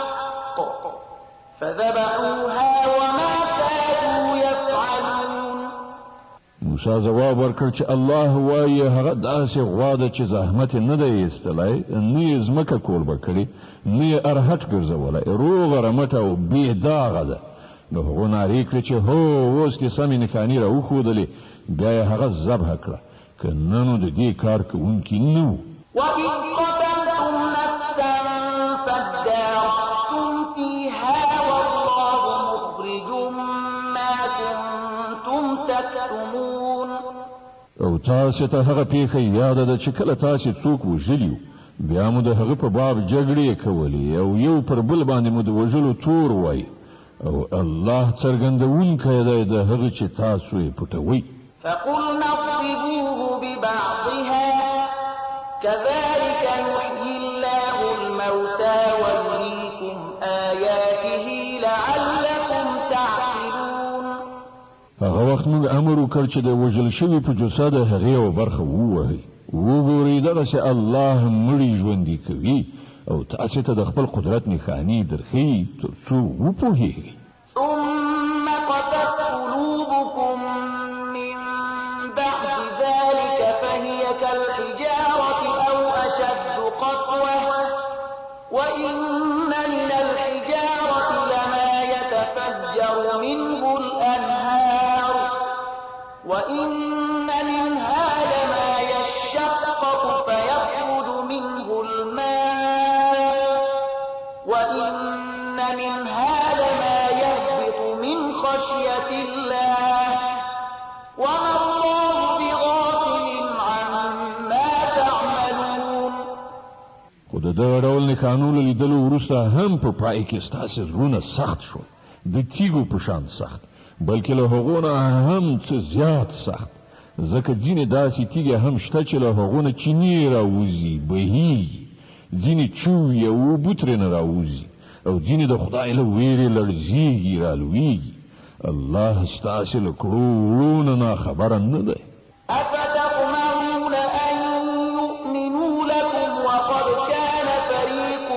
فذبحوها وما كادوا يفعلون. موسی جواب ورکړ چې الله وایي هغه داسې غوا ده چې زحمت نه دی ایستلی، نه یې ځمکه کوربه کړې، نه یې ارهټ ګرځولی، روغه رمټه او بې داغه ده. نو هغو نارې کړې چې هو اوس دې سمې نښانې راوښودلې. بیا یې هغه ذبحه کړه، که نه نو د دې کار کوونکي نه وو. وإذ قتلتم نفسا فادارأتم فيها والله مخرج ما كنتم تكتمون. او تاسې ته هغه پیښه یاده ده چې کله تاسې څوک وژلي وو، بیا مو د هغه په باب جګړې کولې او یو پر بل باندې مو د وژلو تور وایي، او الله څرګندونکی دی د هغه چې تاسو یې پټوئ. فقلنا اضربوه ببعضها كذلك يحيي الله الموتى ويريكم آياته لعلكم تعقلون. هغه وخت موږ امر وکړ چې د وژل شوي په جسد هغې یوه برخه ووهئ. وګورئ دغسې الله مړي ژوندي کوي او تاسې ته د خپل قدرت نښانې درښیي تر څو وپوهېږئ. ثم قست قلوبكم من بعد ذلك فهي كالحجارة أو أشد قسوة وإن من الحجارة لما يتفجر منه الأنهار وإن منها لما يشقق فيخرج منه الماء وإن منها لما يهبط من خشية الله وما الله بغافل عما تعملون. خو د دغه ډول نښانو له لیدلو وروسته هم په پای کې ستاسې زړونه سخت شول، د تیږو په شان سخت، بلکې له هغو نه هم څه زیات سخت، ځکه ځینې داسې تیږې هم شته چې له هغو نه چینې راوځي، بهیږي، ځینې چوي او اوبه ترېنه راوځي، او ځینې د خدای له ویرې لړزېږي، رالویږي. الله ستاسې له کړو وړو نه ناخبره نه دی. أفتطمعون أن يؤمنوا لكم وقد كان فريق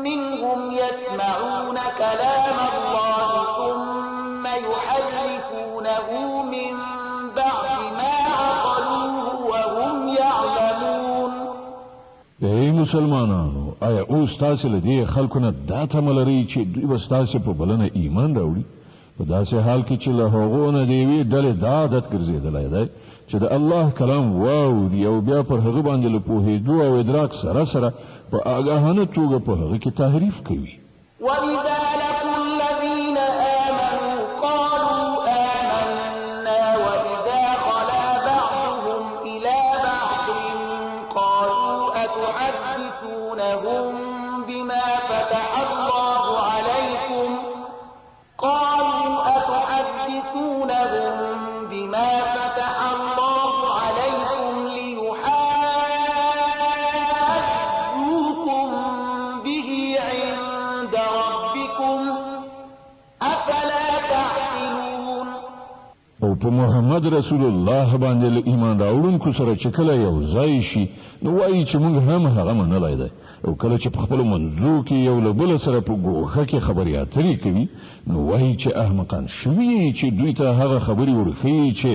منهم يسمعون كلام الله ثم يحرفونه من بعد ما عقلوه وهم يعلمون. ای مسلمانانو، آیا اوس تاسې له دې خلکو نه دا تمه لرئ چې دوی به ستاسې په بلنه ایمان راوړي؟ په داسې حال کې چې له هغو نه د یوې ډلې دا عادت ګرځېدلی دی چې د الله کلام واوري او بیا پر هغه باندې له پوهېدو او ادراک سره سره په آګاهانه توګه په هغه کې تحریف کوي. وإذا لقوا الذين آمنوا قالوا آمنا وإذا خلا بعضهم إلى بعض قالوا أتحدثونهم بما فتح الله عليكم ليحاجوكم به عند ربكم أفلا تعقلون. او په محمد رسول الله باندې له ایمان راوړونکو سره چې کله یو ځای شي نو وایي چې موږ هم هغه منلی دی، او کله چې په خپلو منځو کې یو له بله سره په ګوښه کې خبرې اترې کوي نو وایي چې احمقان شوي چې دوی ته هغه خبرې ورښیي چې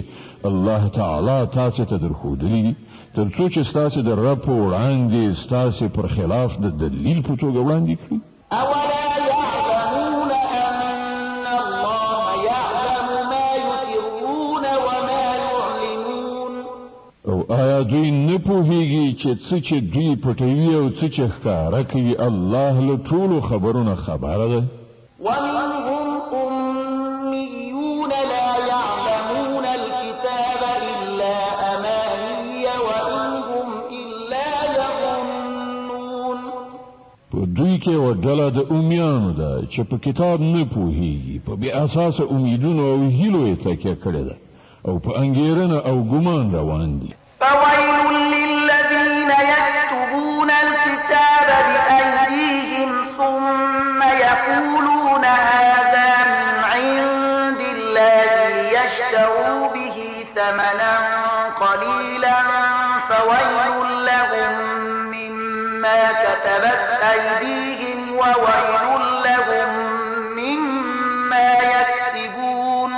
الله تعالی تاسې ته درښودلي دي، تر څو چې ستاسې د رب په وړاندې ستاسې پر خلاف د دلیل په توګه وړاندې کړي. أولا يعلمون أن الله يعلم ما يسرون وما يعلنون. او آیا دوی نه پوهیږي چې څه چې دوی پټوي او څه چې ښکاره کوي الله له ټولو خبرونه خبره ده؟ ومنهم أميون لا يعلمون الكتاب إلا أماني وإن هم إلا يظنون. په دوی کې یوه ډله د امیانو ده چې په کتاب نه پوهیږي، په بې اساسه امیدونو او هیلو یې تکیه کړې ده او په انګېرنه او ګمان روان دي. فويل للذين يكتبون الكتاب بأيديهم ثم يقولون هذا من عند الله ليشتروا به ثمنا قليلا فويل لهم مما كتبت أيديهم وويل لهم مما يكسبون.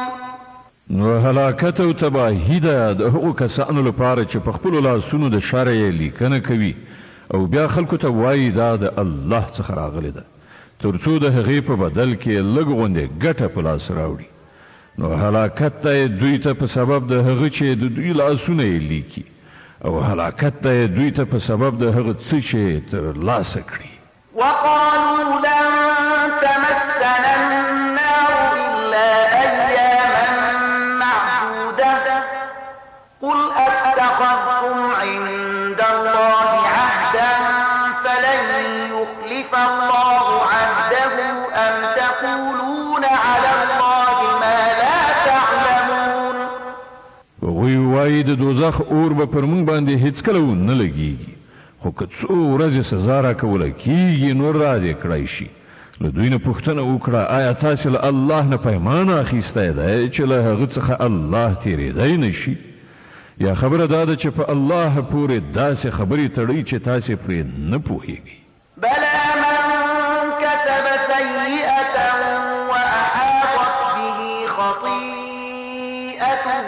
نو هلاکت او تباهی ده د هغو کسانو لپاره چې په خپلو لاسونو د شر یې لیکنه کوي او بیا خلکو ته وایي دا د الله څخه راغلی ده، تر څو د هغې په بدل کې لږ غوندې ګټه په لاس راوړي. نو هلاکت ته دوی ته په سبب د هغه چې د دوی لاسونه یې لیکي، او هلاکت ته دوی ته په سبب د هغه څه چې ترلاسه کړي. وقالوا لن تمسنا النار إلا أياما معدودة قل أتخذتم عند الله عهدا فلن يخلف الله عهده أم تقولون على الله ما لا تعلمون. هغوی وایي د دوزخ اور به پر موږ باندې هیڅکله ونه لګېږي، خو که څو ورځې سزا راکوله کېږي نو را دې کړی شي. له دوی نه پوښتنه وکړه آیا تاسې له الله نه پیمان اخیستی دی چې له هغه څخه الله تېرېدی نه شي؟ یا خبره دا ده چې په الله پورې داسې خبرې تړئ چې تاسې پرې نه پوهېږئ. بلى من كسب سيئة وأحاطت به خطيئته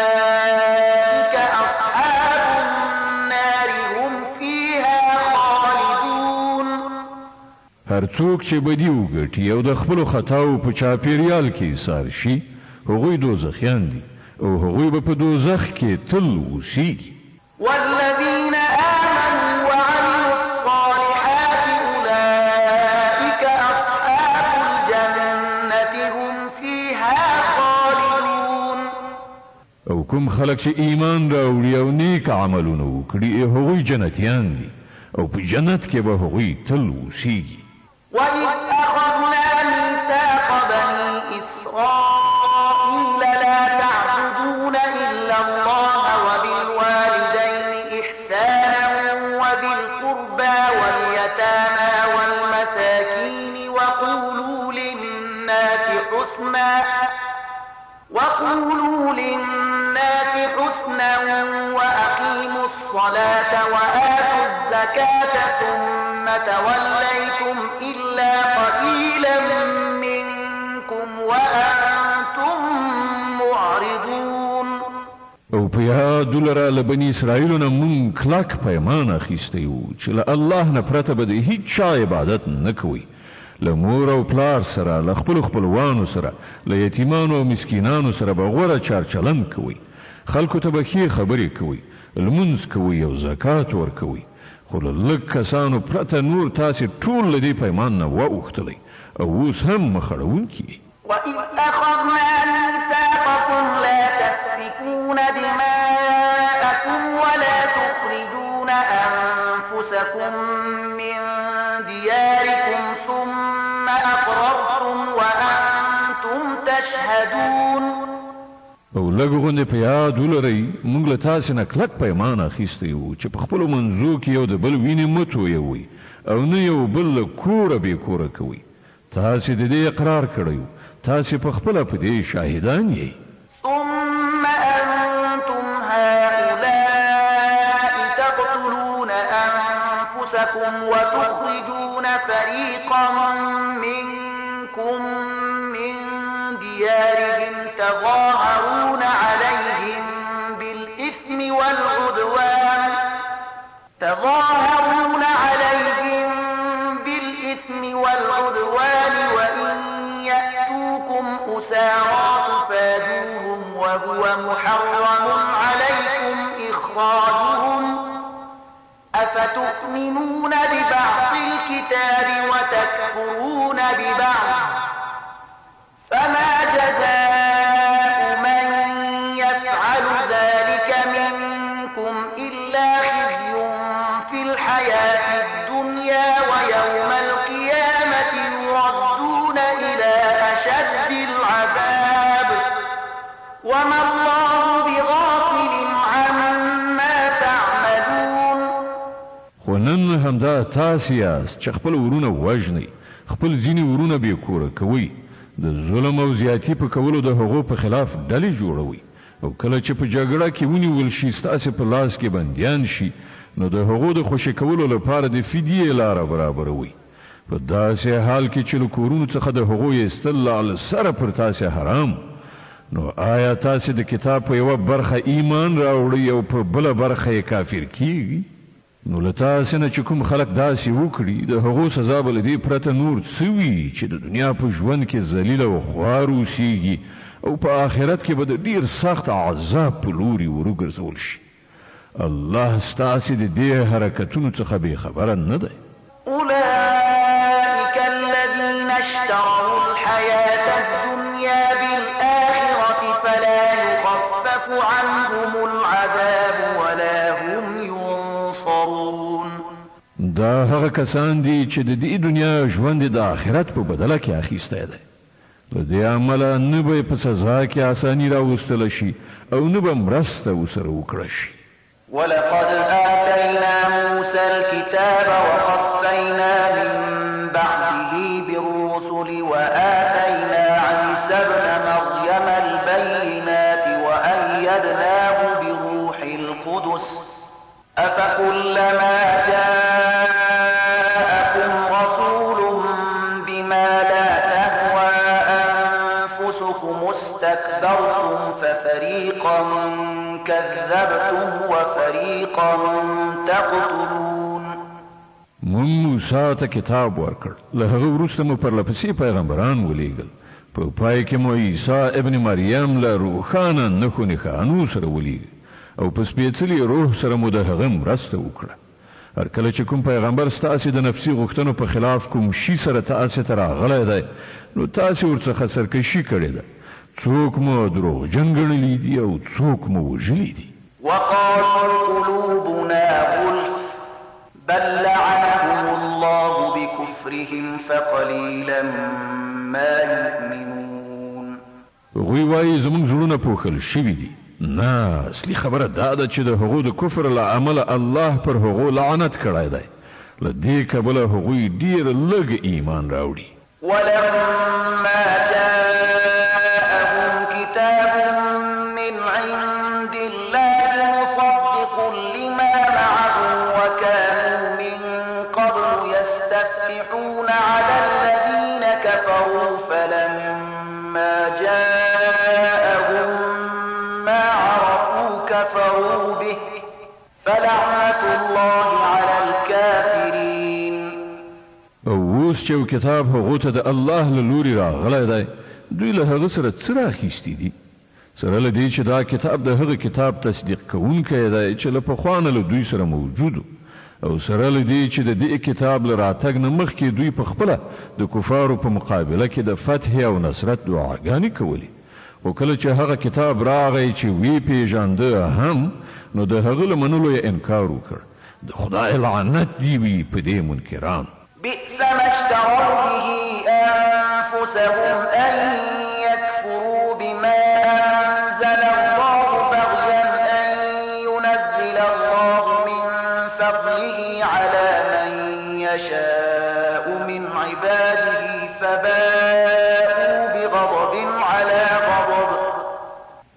فأولئك أصحاب النار هم فيها خالدون. هر څوک چې بدي وګټي او د خپلو خطاو په چاپېریال کې ایسار شي هغوی دوزخیان دي او هغوی به په دوزخ کې تل اوسیږي. والذين آمنوا وعملوا الصالحات أولئك أصحاب الجنة هم فيها خالدون. او کوم خلک چې ایمان راوړي او نیک عملونه وکړي هغوی جنتیان دي او په جنت کې به هغوی تل اوسیږي. وإذ أخذنا ميثاق بني إسرائيل لا تعبدون إلا الله وبالوالدين إحسانا وذي القربى واليتامى والمساكين وقولوا للناس حسنا وأقيموا الصلاة وآتوا الزكاة ثم توليتم إلا قليلا منكم وأنتم معرضون. او په یاد ولره له بني اسرائیلو نه مونږ کلک پیمان اخیستی وو چې له الله نه پرته به د هیڅ چا عبادت نه کوئ. له مور او پلار سره، له خپلو خپلوانو سره، له یتیمانو او مسکینانو سره به غوره چارچلند کوئ. خلکو ته به ښې خبرې کوئ، لمونځ کوئ او زکات ورکوئ. خو له لږ کسانو پرته نور تاسې ټول له دې پیمان نه واوښتلی او اوس هم مخ اړوونکي یې. وإذ أخذنا ميثاقكم لا تسفكون دماءكم ولا تخرجون أنفسكم من دياركم ثم أقررتم وأنتم تشهدون. او لږ غوندې په یاد ولرئ موږ له تاسې نه کلک پیمان اخیستی وو چې په خپلو منځو کې یو د بل وینې مه تویوئ او نه یو بل له کوره بې کوره کوئ. تاسې د دې اقرار کړی وو، تاسې په خپله په دې شاهدان یئ. ثم أنتم هؤلاء تقتلون أنفسكم وتخرجون فريقا منكم من ديارهم تظاهرون عليهم بالإثم والعدوان وإن يأتوكم أسارى تفادوهم وهو محرم عليكم إخراجهم أفتؤمنون ببعض الكتاب وتكفرون ببعض فما جزاء من يفعل ذلك منكم إلا خزي في الحياة الدنيا وما الله بغافل عما تعملون. خو نن همدا تاسې یاست چې خپل ورونه وژنئ، خپل ځینې ورونه بې کوره کوئ، د ظلم او زیاتی په کولو د هغو په خلاف ډلې جوړوئ، او کله چې په جګړه کې ونیول شي ستاسې په لاس کې بندیان شي نو د هغو د خوشي کولو لپاره د فدیې لاره برابروئ. په داسې حال کې چې له کورونو څخه د هغو ایستل له سره پر تاسې حرام، نو آیا تاسې د کتاب په یوه برخه ایمان راوړئ او په بله برخه یې کافر کیږي؟ نو له تاسې نه چې کوم خلک داسې وکړي د هغو سزا به له دې پرته نور څه وي چې د دنیا په ژوند کې ذلیل او خوار اوسیږي او په آخرت کې به د ډیر سخت عذاب په لوري وروګرځول شي. الله ستاسې د دې حرکتونو څخه بې خبره نه دی. أولئك الذين اشتروا الحياة الدنيا بالآخرة فلا يخفف عنهم العذاب ولا هم ينصرون. دا هغه کسان دي چې د دې دنیا ژوند د آخرت په بدله کې اخیستی دی. له دې عمله نه به په سزا کې اساني راوستله شي او نه به مرسته ورسره وکړه شي. ولقد آتينا موسى الكتاب وقفينا من بعده بالرسل وآتينا عيسى ابن مريم البينات وأيدناه بروح القدس أفكلما جاءكم رسول بما لا تهوى أنفسكم استكبرتم ففريقا كذبتم وفريقا تقتلون. مون موسی ته کتاب ورکړ، له هغه وروسته مو پرلپسې پیغمبران ولیږل، په پای کې مو عیسی ابن مریم له روښانه نښو نښانو سره ولیږه او په سپېڅلي روح سره مو د هغه مرسته وکړه. هر کله چې کوم پیغمبر ستاسې د نفسي غوښتنو په خلاف کوم شي سره تاسې ته راغلی دی نو تاسې ورڅخه سرکشي کړې ده. څوک مو دروغجن ګڼلي دي او څوک مو وژلي دي. وقالوا قلوبنا غلف بل لعنهم الله بكفرهم فقليلا ما يؤمنون. هغوی وایي زموږ زړونه پوښل شوي دي. نه، اصلي خبره دا ده چې د هغو د کفر له امله الله پر هغو لعنت کړی دی. له دې کبله هغوی ډېر لږ ایمان راوړي. ولما جاءهم كتاب من عند الله مصدق لما معهم وكانوا من قبل يستفتحون على الذين كفروا فلما جاءهم ما عرفوا كفروا به فلعنة الله على الكافرين. اوس چې کتاب هغو ته د الله له لوري راغلی دی دوی له هغه سره څه راخیستي دي؟ سره له دې چې دا کتاب د هغه کتاب تصدیق کوونکی دی چې له پخوا نه له دوی سره موجود او سره له دې چې د دې کتاب له راتګ نه مخکې دوی په خپله د کفارو په مقابله کې د فتح او نصرت دعاګانې کولې. او کله چې هغه کتاب راغی چې وی پیژانده هم نو د هغه له منلو یې انکار وکړ. د خدای لعنت دی وي په دې منکرانو. بئس ما اشتروا به أنفسهم أن يكفروا بما أنزل الله بغيا أن ينزل الله من فضله على من يشاء من عباده فباءوا بغضب على غضب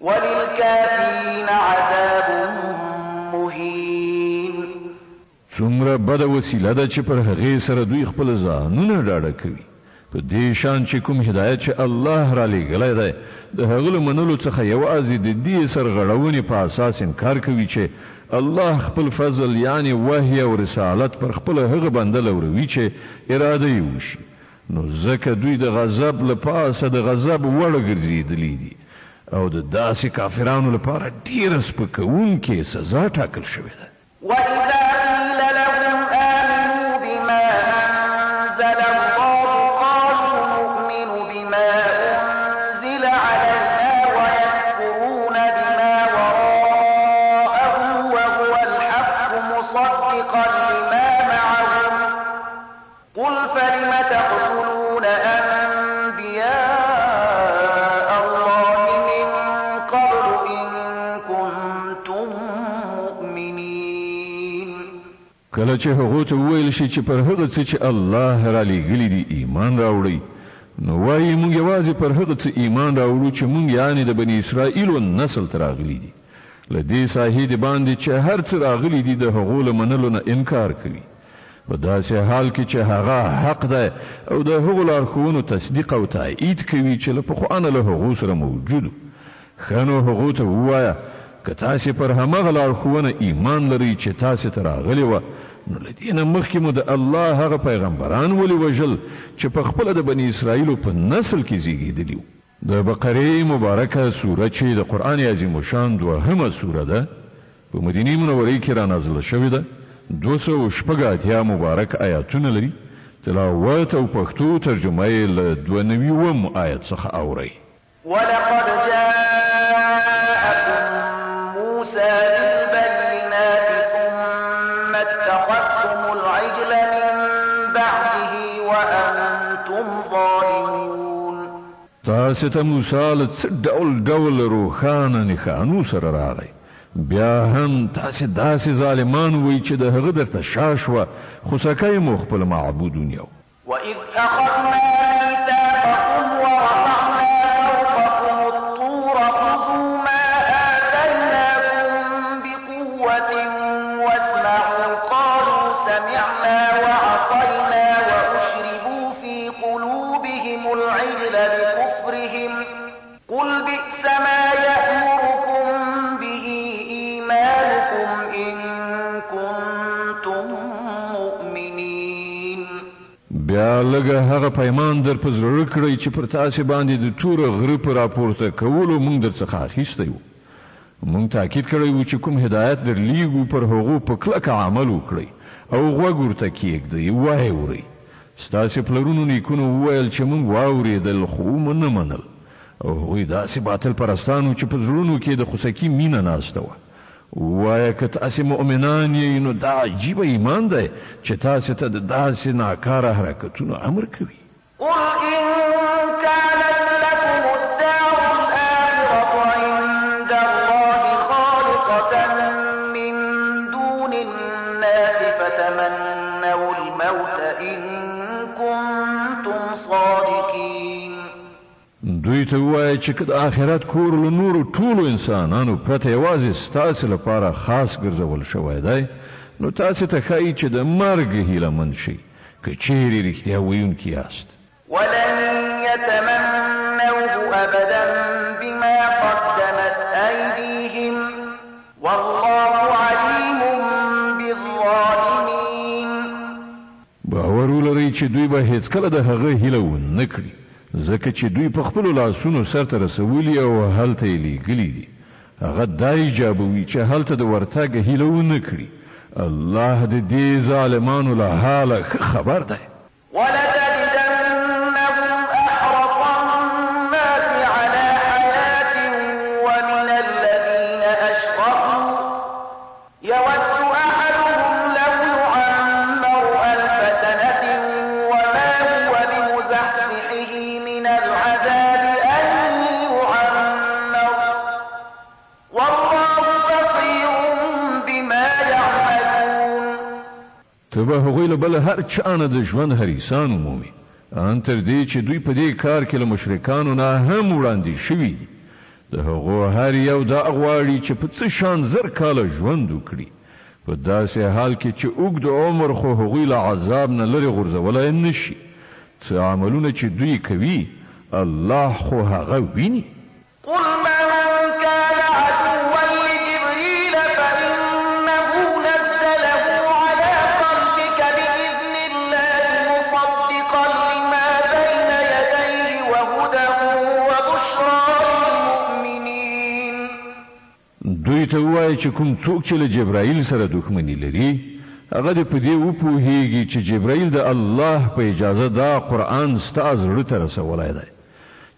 وللكافرين عذاب مهين. څومره بده وسیله ده چې پر هغې سره دوی خپل ځانونه ډاډه کوي. په دې شان چې کوم هدایت چې الله را لېږلی دی د هغه له منلو څخه یوازې د دې سرغړونې په اساس انکار کوي چې الله خپل فضل یعنی وحی او رسالت پر خپل هغه بنده لوروي چې اراده یې وشي. نو ځکه دوی د غضب له پاسه د غضب وړ ګرځېدلي دي او د داسې کافرانو لپاره ډېره سپکوونکې سزا ټاکل شوې ده. وإذا قيل لهم آمنوا بما أنزل الله قالوا نؤمن بما أنزل علينا ويكفرون بما وراءه وهو الحق مصدقا لما معهم قل فلم تقتلون أنبياء الله من قبل کله چې هغو ته وویل شي چې پر هغه څه چې الله را لېږلي دي ایمان راوړئ، نو وایي موږ یوازې پر هغه څه ایمان راوړو چې موږ یعنې د بني اسرائیلو نسل ته راغلي دي. له دې ساحې د باندې چې هر څه راغلي دي د هغو له منلو نه انکار کوي، په داسې حال کې چې هغه حق دی او د هغو لارښوونو تصدیق او تایید کوي چې له پخوا نه له هغو سره موجودو. ښه نو هغو ته ووایه که تاسې پر همغه لارښوونه ایمان لرئ چې تاسې ته راغلې وه، نو له دې نه مخکې مو د الله هغه پیغمبران ولې وژل چې په خپله د بني اسرائیلو په نسل کې زیږېدلي وو. د بقرې مبارکه سوره چې د قرآن عظیم الشان دوهمه سوره ده، په مدینې منورې کې را نازله شوې ده، 286 مبارک آیاتونه لري. تلاوت او پښتو ترجمه یې له 92 آیت څخه اورئ. ولقد جاءكم موسى بالبينات ثم اتخذتم العجل من بعده وأنتم ظالمون. تاسو ته موسی له ډول روښانه نښانو سره راغی، بیا هم تاسې داسې ظالمان وئ چې د هغه درته شا شوه، خو سکی مو خپل معبود ونیو. وإذ أخذنا ميثاقكم ورفعنا فوقكم الطور خذوا ما آتيناكم بقوة واسمعوا قالوا سمعنا وعصينا وأشربوا في قلوبهم العجل بكفرهم قل بئس ما يأمركم به إيمانكم إن كنتم مؤمنين. بیا لږه هغه پیمان در په زړه کړئ چې پر تاسې باندې د توره غره په راپورته کولو موږ درڅخه اخیستی وو. موږ تاکید کړی وو چې کوم هدایت در لیږو پر هغو په کلکه عمل وکړئ او غوږ ورته کیږدئ، وایې ورئ. ستاسې پلرونو نیکونو وویل چې موږ واورېدل خو مو نه منل، او هغوی داسې باطل پرستانو چې په زړونو کې د خوسکي مینه ناسته وه. وایه که تاسې مؤمنان یې نو دا عجیبه ایمان دی چې تاسې ته د داسې ناکاره حرکتونو امر کوي. قل إن كانت لكم الدار الآخرة عند الله خالصة من دون الناس فتمنوا الموت إن كنتم صادقين. دوی ته ووایه چې که د آخرت کور له نورو ټولو انسانانو پرته یوازې ستاسې لپاره خاص ګرځول شوی دی، نو تاسې ته ښایي چې د مرګ هیله مند شئ که چیرې رښتیا ویونکي یاست. ولن يتمنوه أبدا بما قدمت أيديهم والله عليم بالظالمين. باور ولرئ چې دوی به هیڅکله د هغه هیله ونه کړي، ځکه چې دوی په خپلو لاسونو سرته رسولي او هلته یې لیږلي دي. هغه دا ایجابوي چې هلته د ورتګ هیله ونه کړي. الله د دې ظالمانو له حاله ښه خبر دی. ولتجدنهم أحرص الناس على حياة ومن الذين أشركوا يود أحدهم لو يعمر 1000 سنة وما هو بمزحزحه من العذاب أن يعمر والله بصير بما يعملون. ته به هغوی له بله هر چا نه د ژوند حریصان ومومي، ان تر دې چې دوی په دې کار کې له مشرکانو نه هم وړاندې شوي دي. د هغو هر یو دا غواړي چې په څه شان 1000 کاله ژوند وکړي، په داسې حال کې چې اوږد عمر خو هغوی له عذاب نه لرې غورځولی نه شي. څه عملونه چې دوی کوي الله خو هغه ویني. قل من كان عدوا لجبريل فإنه نزله على قلبك بإذن الله مصدقا لما بين يديه وهدى وبشرى للمؤمنين. دوی ته ووایه چې کوم څوک چې له جبرائیل سره دښمني لري، هغه دې په دې وپوهیږي چې جبرائیل د الله په اجازه دا قرآن ستا زړه ته رسولی دی،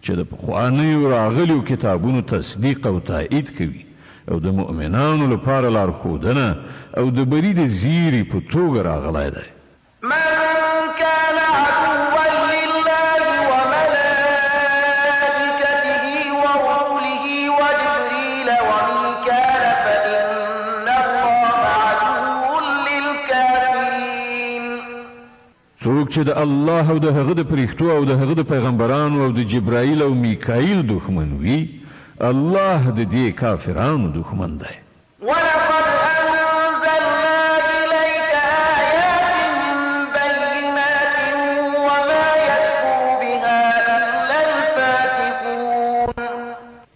چې د پخوانیو راغلیو کتابونو تصدیق او تایید کوي او د مؤمنانو لپاره لارښودنه او د بري د زیري په توګه راغلی دی. من كان عدوا لله وملائكته ورسله وجبريل وميكال فإن الله عدو للكافرين. څوک چې د الله او د هغه د فرښتو او د هغه د پیغمبرانو او د جبرائیل او میکائیل دښمن وي الله د دې کافرانو دښمن دی. ولقد أنزلنا إليك آيات بينات وما يكفر بها إلا الفاسقون.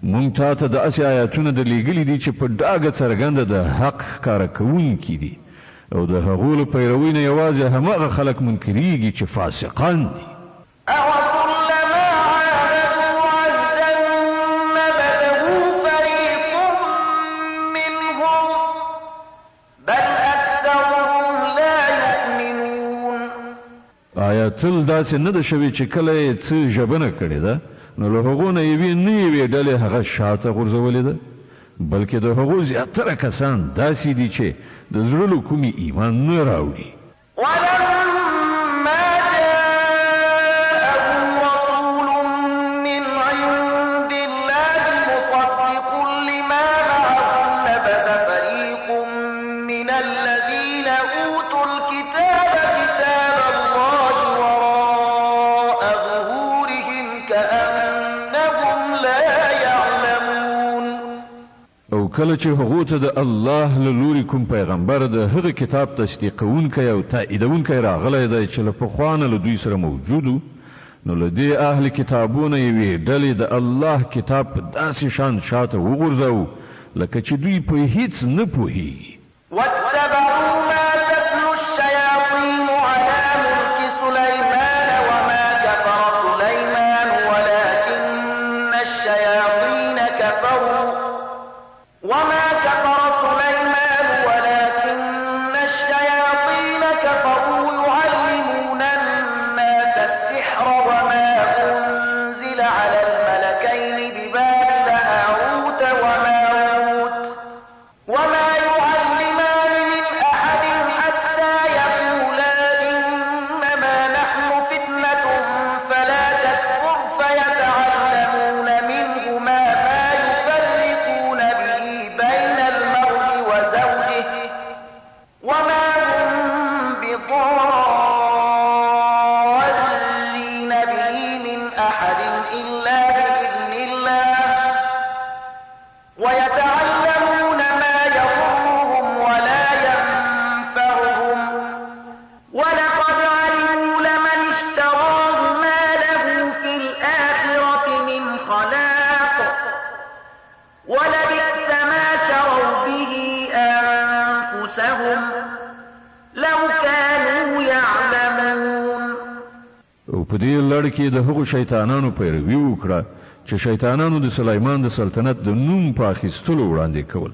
مونږ ته د اسې آیاتونه د لیږلي دي چې په ډاګه څرګنده د حق ښکاره کوونکي دي او د هغو له پیروۍ نه یوازې هماغه خلک منکریږي چې فاسقان دي. أَوَكُلَّمَا عَاهَدُوا عَهْدًا نَبَذَهُ فَرِيقٌ مِّنْهُمْ بَلْ أَكْثَرُهُمْ لَا يُؤْمِنُونَ. آیا تل داسې نه ده شوې چې کله یې څه ژبنه کړې ده نو له هغو نه یوې نه یوې ډلې هغه شاته غورځولې ده بلکې د هغو زیاتره کسان داسې دي چې د زړه له کومې ایمان نه راوړي. ولما جاءهم رسول من عند الله مصدق لما معهم نبذ فريق من الذين أوتوا الكتاب كتاب الله وراء ظهورهم كأنهم لا يعلمون. او کله چې هغو ته د الله له لوري کوم پیغمبر د هغه کتاب تصدیقونکی او تاییدونکی راغلی دی چې له پخوا نه له دوی سره موجودو نو له دې اهل کتابونه یوې ډلې د الله کتاب په داسې شان شاته وغورځوو لکه چې دوی په هیڅ نه پوهیږي. واتبعوا ما تتلو الشياطين على ملك سليمان وما كفر سليمان ولكن الشياطين كفروا يعلمون الناس السحر وما أنزل على الملكين ببابل هاروت وماروت وما يعلمان من أحد حتى يقولا إنما نحن فتنة فلا تكفر فيتعلمون منهما ما يفرقون به بين المرء وزوجه وما هم بضارين به من أحد إلا بإذن الله ويتعلمون ما يضرهم ولا ينفعهم ولقد علموا لمن اشتراه ما له في الآخرة من خلاق ولبئس ما شروا به أنفسهم لو كانوا يعلمون. او په دې لړ کې د هغو شیطانانو پیروي وکړه چې شیطانانو د سلیمان د سلطنت د نوم په اخیستلو وړاندې کول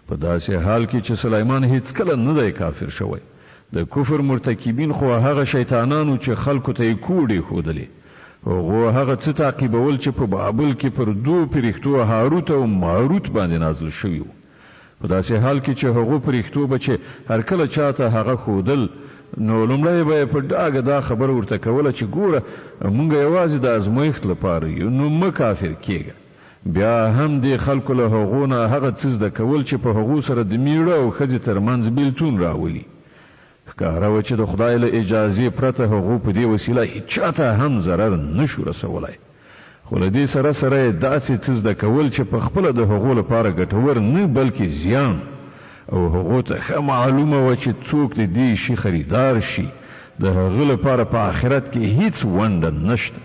په داسې حال کې چې سلیمان هیڅکله نه دی کافر شوی. د کفر مرتکبین خو هغه شیطانانو چې خلکو ته یې کوډې ښودلې هغو هغه څه تعقیبول چې په بابل کې پر دوو فرښتو هاروت او ماروت باندې نازل شوي وو. په داسې حال کې چې هغو فرښتو به چې هر کله چاته هغه ښودل نو لومړی به یې په ډاګه دا خبره ورته کوله چې ګوره مونږ یوازې د ازمایښت لپاره یو نو مه کافر کېږه. بیا هم دې خلکو له هغو نه هغه څه زده کول چې په هغو سره د میړه او ښځې ترمنځ بیلتون راولي. ښکاره وه چې د خدای له اجازې پرته هغو په دې وسیله هیڅ چاته هم ضرر نشو رسولی. خو له دې سره سره یې داسې څه زده کول چې په خپله د هغو لپاره ګټور نه بلکې زیان او هغو ته ښه معلومه وه چې څوک د دې شي خریدار شي د هغه لپاره په آخرت کې هیڅ ونډه نشته.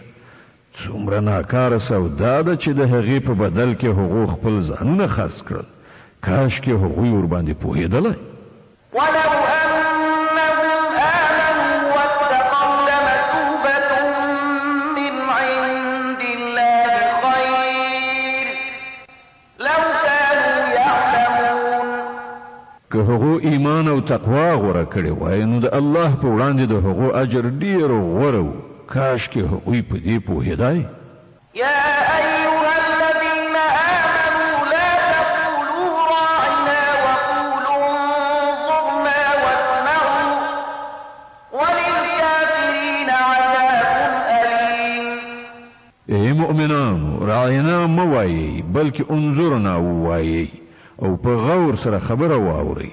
څومره ناکاره سودا ده چې د هغې په بدل کې هغو خپل ځانونه خرڅ کړل. کاشکې هغوی ورباندې پوهېدلی. ولو أنهم آمنوا واتقوا لمثوبة من عند الله خير لو كانوا يعلمون. که هغو ایمان او تقوا غوره کړې وای نو د الله په وړاندې د هغو اجر ډېر غوره و. کاشکې هغوی په دې پوهېدای. يا أيها الذين آمنوا لا تقولوا راعنا وقولوا انظرنا واسمعوا وللكافرين عذاب أليم. ای مؤمنانو راعنا مه وایئ بلکې انظرنا ووایئ او په غور سره خبره واورئ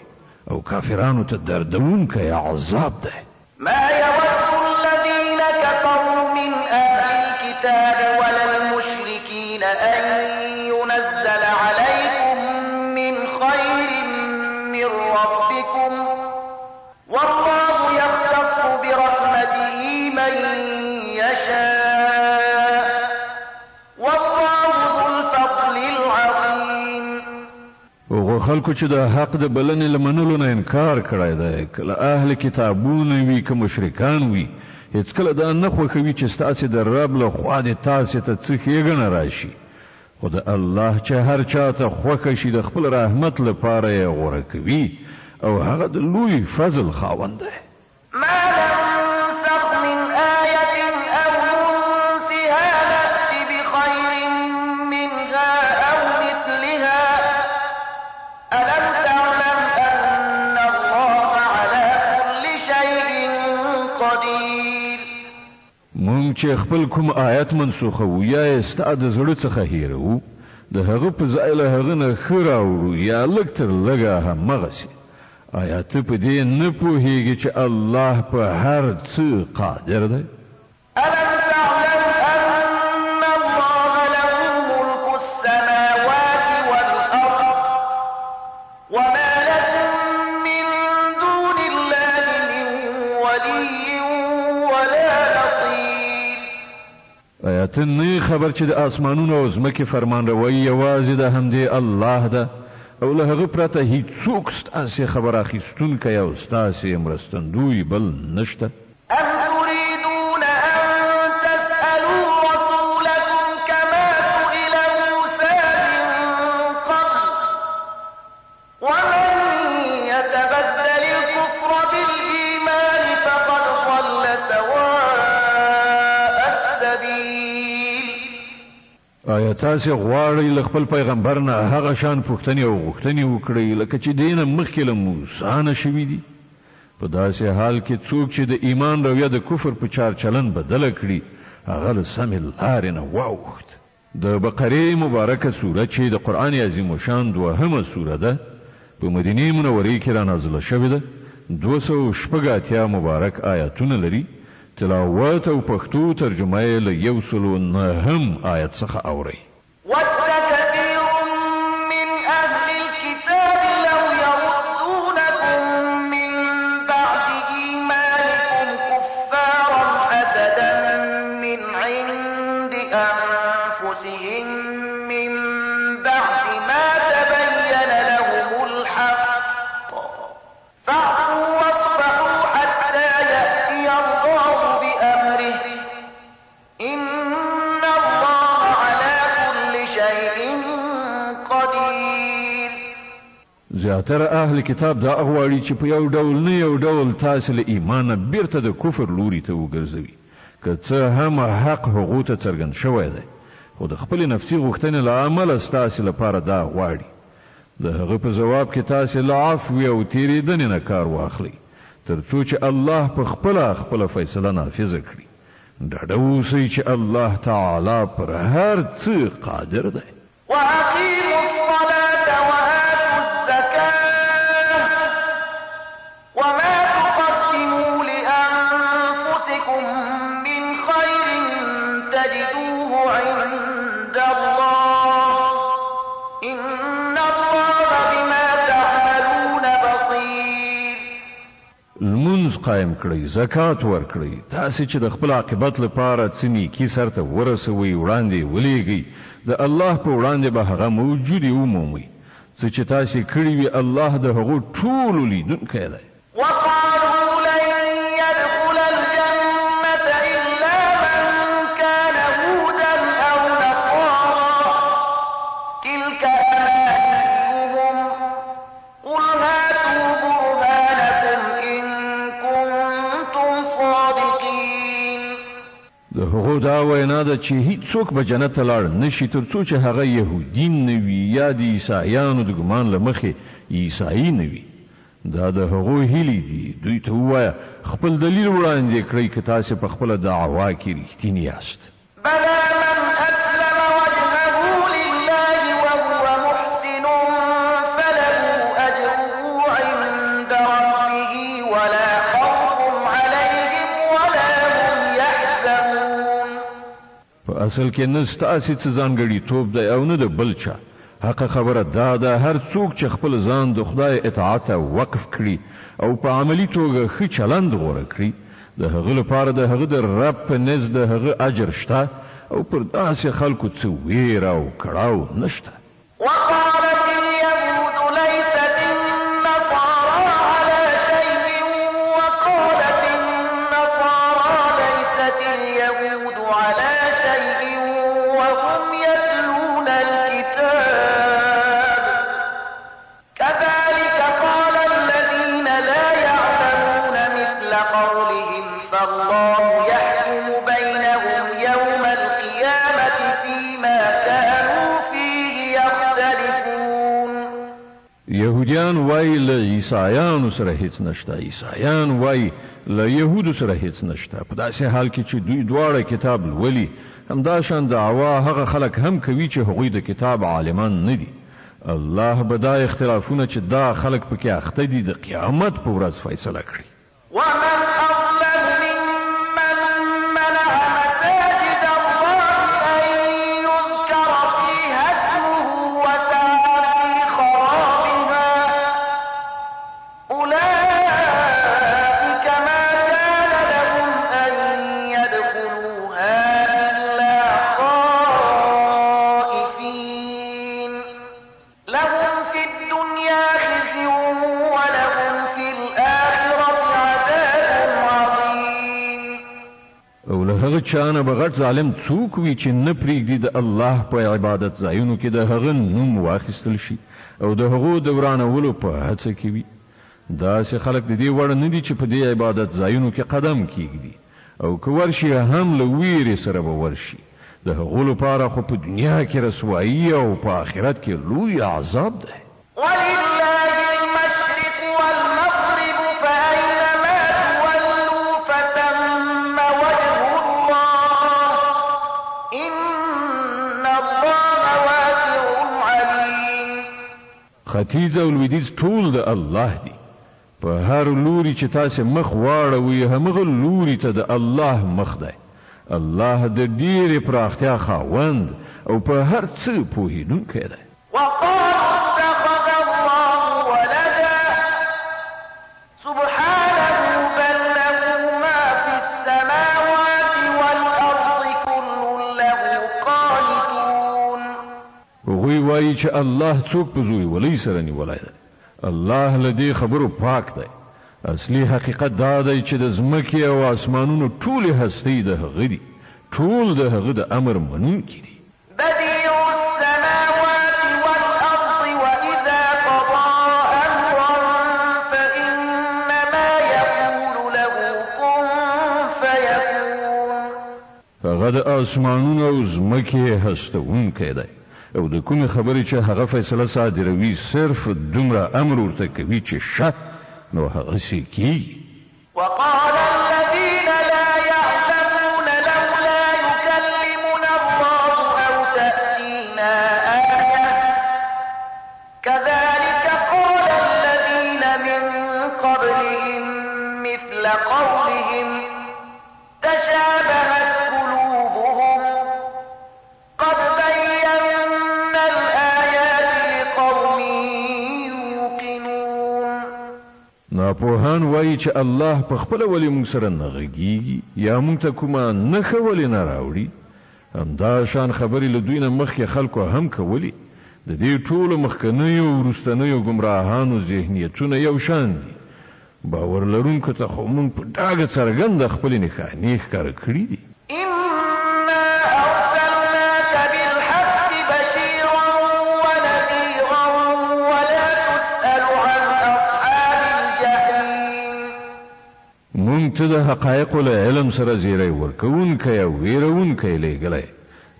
او کافرانو ته دردونکی عذاب دی. ما يود الذين المشركين أن ينزل عليكم من خير من ربكم والله يختص برحمته من يشاء والله ذو الفضل العظيم. وغو خلکو چې د حق د بلنې له منلو نه انکار کړی دی، کله اهل کتابونه وي که مشرکان وي، هیڅکله دا نه خوښوي چې ستاسې د رب له خوا دې تاسې ته څه ښېګڼه راشي، خو د الله چې هر چا ته خوښه شي د خپل رحمت لپاره یې غوره کوي او هغه د لوی فضل خاوند دی. ما ننسخ من آية أو ننسها نأت بخير منها أو مثلها ألم تعلم أن الله على كل شيء قدير. مونږ چې خپل کوم آیت منسوخوو یا یې ستا د زړه څخه هیروو، د هغه په ځای له هغه نه ښه راوړو یا لږ تر لږه همغسې. آیا ته په دې نه پوهېږې چې الله په هر څه قادر دی؟ ألم تعلم أن الله له ملك السماوات والأرض وما لكم من دون الله من ولي ولا نصير. آیا ته نه خبر چې د آسمانونو او ځمکې فرمانروي یوازې د همدې الله ده او له هغه پرته هیڅوک ستاسې خبر اخیستونکی او ستاسې مرستندوی بل نشته؟ أم تريدون أن تسألوا رسولكم كما سئل موسى من قبل ومن يتبدل الكفر بالإيمان فقد ضل سواء السبيل. آیا تاسې غواړئ له خپل پیغمبر نه هغه شان پوښتنې او غوښتنې وکړئ لکه چې دې نه مخکې له موسی نه شوي دي؟ په داسې حال کې څوک چې د ایمان رویه د کفر په چار چلن بدله کړي هغه له سمې لارې نه واوښت. د بقرې مبارکه سوره چې د قرآن عظیم الشان 2مه سوره ده، په مدینې منورې کې رانازله شوې ده، 286 مبارک آیاتونه لري. تلاوت او پښتو ترجمه یې له 109 آیت څخه اورئ. ود كثير من أهل الكتاب لو يردونكم من بعد إيمانكم كفارا حسدا من عند أنفسهم من بعد ما تبين لهم الحق فاعفوا واصفحوا حتى يأتي الله بأمره إن الله على كل شيء قدير. زیاتره اهل کتاب دا غواړي چې په یو ډول نه یو ډول تاسې له ایمانه بیرته د کفر لوري ته وګرځوي، که څه هم حق هغو ته څرګند شوی دی، خو د خپلې نفسي غوښتنې له امله ستاسې لپاره دا غواړي. د هغه په جواب کې تاسې له عفو او تېرېدنې نه کار واخلئ تر څو چې الله په خپله فیصله نافظه کړي. ډاډه اوسئ چې الله تعالی پر هر څه قادر دی. وأقيموا الصلاة وآتوا الزكاة وما تقدموا لأنفسكم من خير تجدوه عند الله إن الله بما تعملون بصير. لمونځ قایم کړئ، زکات ورکړئ، تاسې چې د خپل عاقبت لپاره څه نیکي سرته ورسوئ وړاندې ولېږئ، د الله په وړاندې به هغه موجودې ومومئ. څه چې تاسې کړي وي الله د هغو ټولو لیدونکی دی. وقالوا لن يدخل الجنة إلا من كان هودا أو نصارى تلك أمانيهم قل هاتوا برهانكم إن كنتم صادقين. د هغو دا وینا ده چې هیڅوک به جنت ته لاړ نشي تر څو چې هغه یهودین نه وي یا د عیسایانو د ګمان له مخې عیسایي نه وي. دا د هغو هیلې دي. دوی ته ووایه خپل دلیل وړاندې کړئ که تاسې په خپله دعوا کې رښتیني یاست. بلى من أسلم وجهه لله وهو محسن فله أجره عند ربه ولا خوف عليهم ولا هم يحزنون. په اصل کې نه ستاسې څه ځانګړیتوب دی او نه د بل چا. حق خبره دا ده هر څوک چې خپل ځان د خدای اطاعت ته وقف کړي او په عملي توګه ښه چلند غوره کړي د هغه لپاره د هغه د رب په نزد د هغه اجر شته او پر داسې خلکو څه ویره او کړاو نشته. وقالت اليهود ليست النصارى على شيء وقالت النصارى ليست اليهود على شيء وهم يتلون الكتاب كذلك قال الذين لا يعلمون مثل قولهم فالله يحكم بينهم يوم القيامة فيما كانوا فيه يختلفون. يهوديان وای له عیسایانو سره هیڅ نشته، عیسایان وای له يهودو سره هیڅ نشته. په داسې حال کې چې دوی دواړه کتاب لولي همداشان دعوا هغه خلک هم کوي چې هغوی د کتاب عالمان نه دي. الله به دا اختلافونه چې دا خلک پکې اخته دي د قیامت په ورځ فیصله کړي. ومن أظلم ممن منع مساجد الله أن يذكر فيها اسمه وسعى في خرابها أولئك ما كان لهم أن يدخلوها إلا خائفين لهم في الدنيا خزي ولهم في الآخرة عذاب عظيم. او له هغه چانه به غټ ظالم څوک وي چې نه پرېږدي د الله په عبادت ځایونو کې د هغه نوم واخیستل شي او د هغو د ورانولو په هڅه کې وي. داسې خلک د دې وړ نه دي چې په دې عبادت ځایونو کې قدم کېږدي او که ورشي هم له ویرې سره به ورشي. د هغو لپاره خو په دنیا کې رسوایي او په آخرت کې لوی عذاب دی. ولله المشرق والمغرب فأينما تولوا فثم وجه الله إن الله واسع عليم. ختیځ او لویدیځ ټول د الله دي. په هر لوري چې تاسې مخ واړوي همغه لوري ته د الله مخ دی. الله د ډېرې پراختیا خاوند او په هر څه پوهېدونکی دی. وقالوا اتخذ الله ولدا سبحانه بل له ما في السماوات والأرض كل له قانتون. هغوی وایي چې الله څوک په زوی ولۍ سره نیولی دی. الله له دې خبرو پاک دی. اصلي حقیقت دا دی چې د ځمکې او اسمانونو ټولې هستۍ د هغه دي. ټول د هغه د امر منونکي دي. بديع السماوات والأرض وإذا قضى أمرا فإنما يقول له كن فيكون. هغه د اسمانونو او ځمکې هستوونکی دی او د کومې خبرې چې هغه فیصله صادروي صرف دومره امر ورته کوي چې شه نو هغسې کېږي. وقال الذين لا يعلمون لولا يكلمنا الله أو تأتينا آية كذلك قال الذين من قبلهم مثل قولهم تشابهت قلوبهم قد بينا الآيات لقوم يوقنون. ناپوهان وایي چې الله په خپله ولې موږ سره نه غږیږي یا موږ ته کومه نښه ولې نه راوړي. همدا شان خبرې له دوی نه مخکې خلکو هم کولې. د دې ټولو مخکنیو او وروستنیو ګمراهانو ذهنیتونه یو شان دي. باور لرونکو ته خو موږ په ډاګه څرګنده خپلې نښانې ښکاره کړي دي. إنا أرسلناك بالحق بشيرا ونذيرا ولا تسأل عن أصحاب الجحيم. موږ ته د حقایقو له علم سره زیری ورکوونکی او ویرونکی لیږلی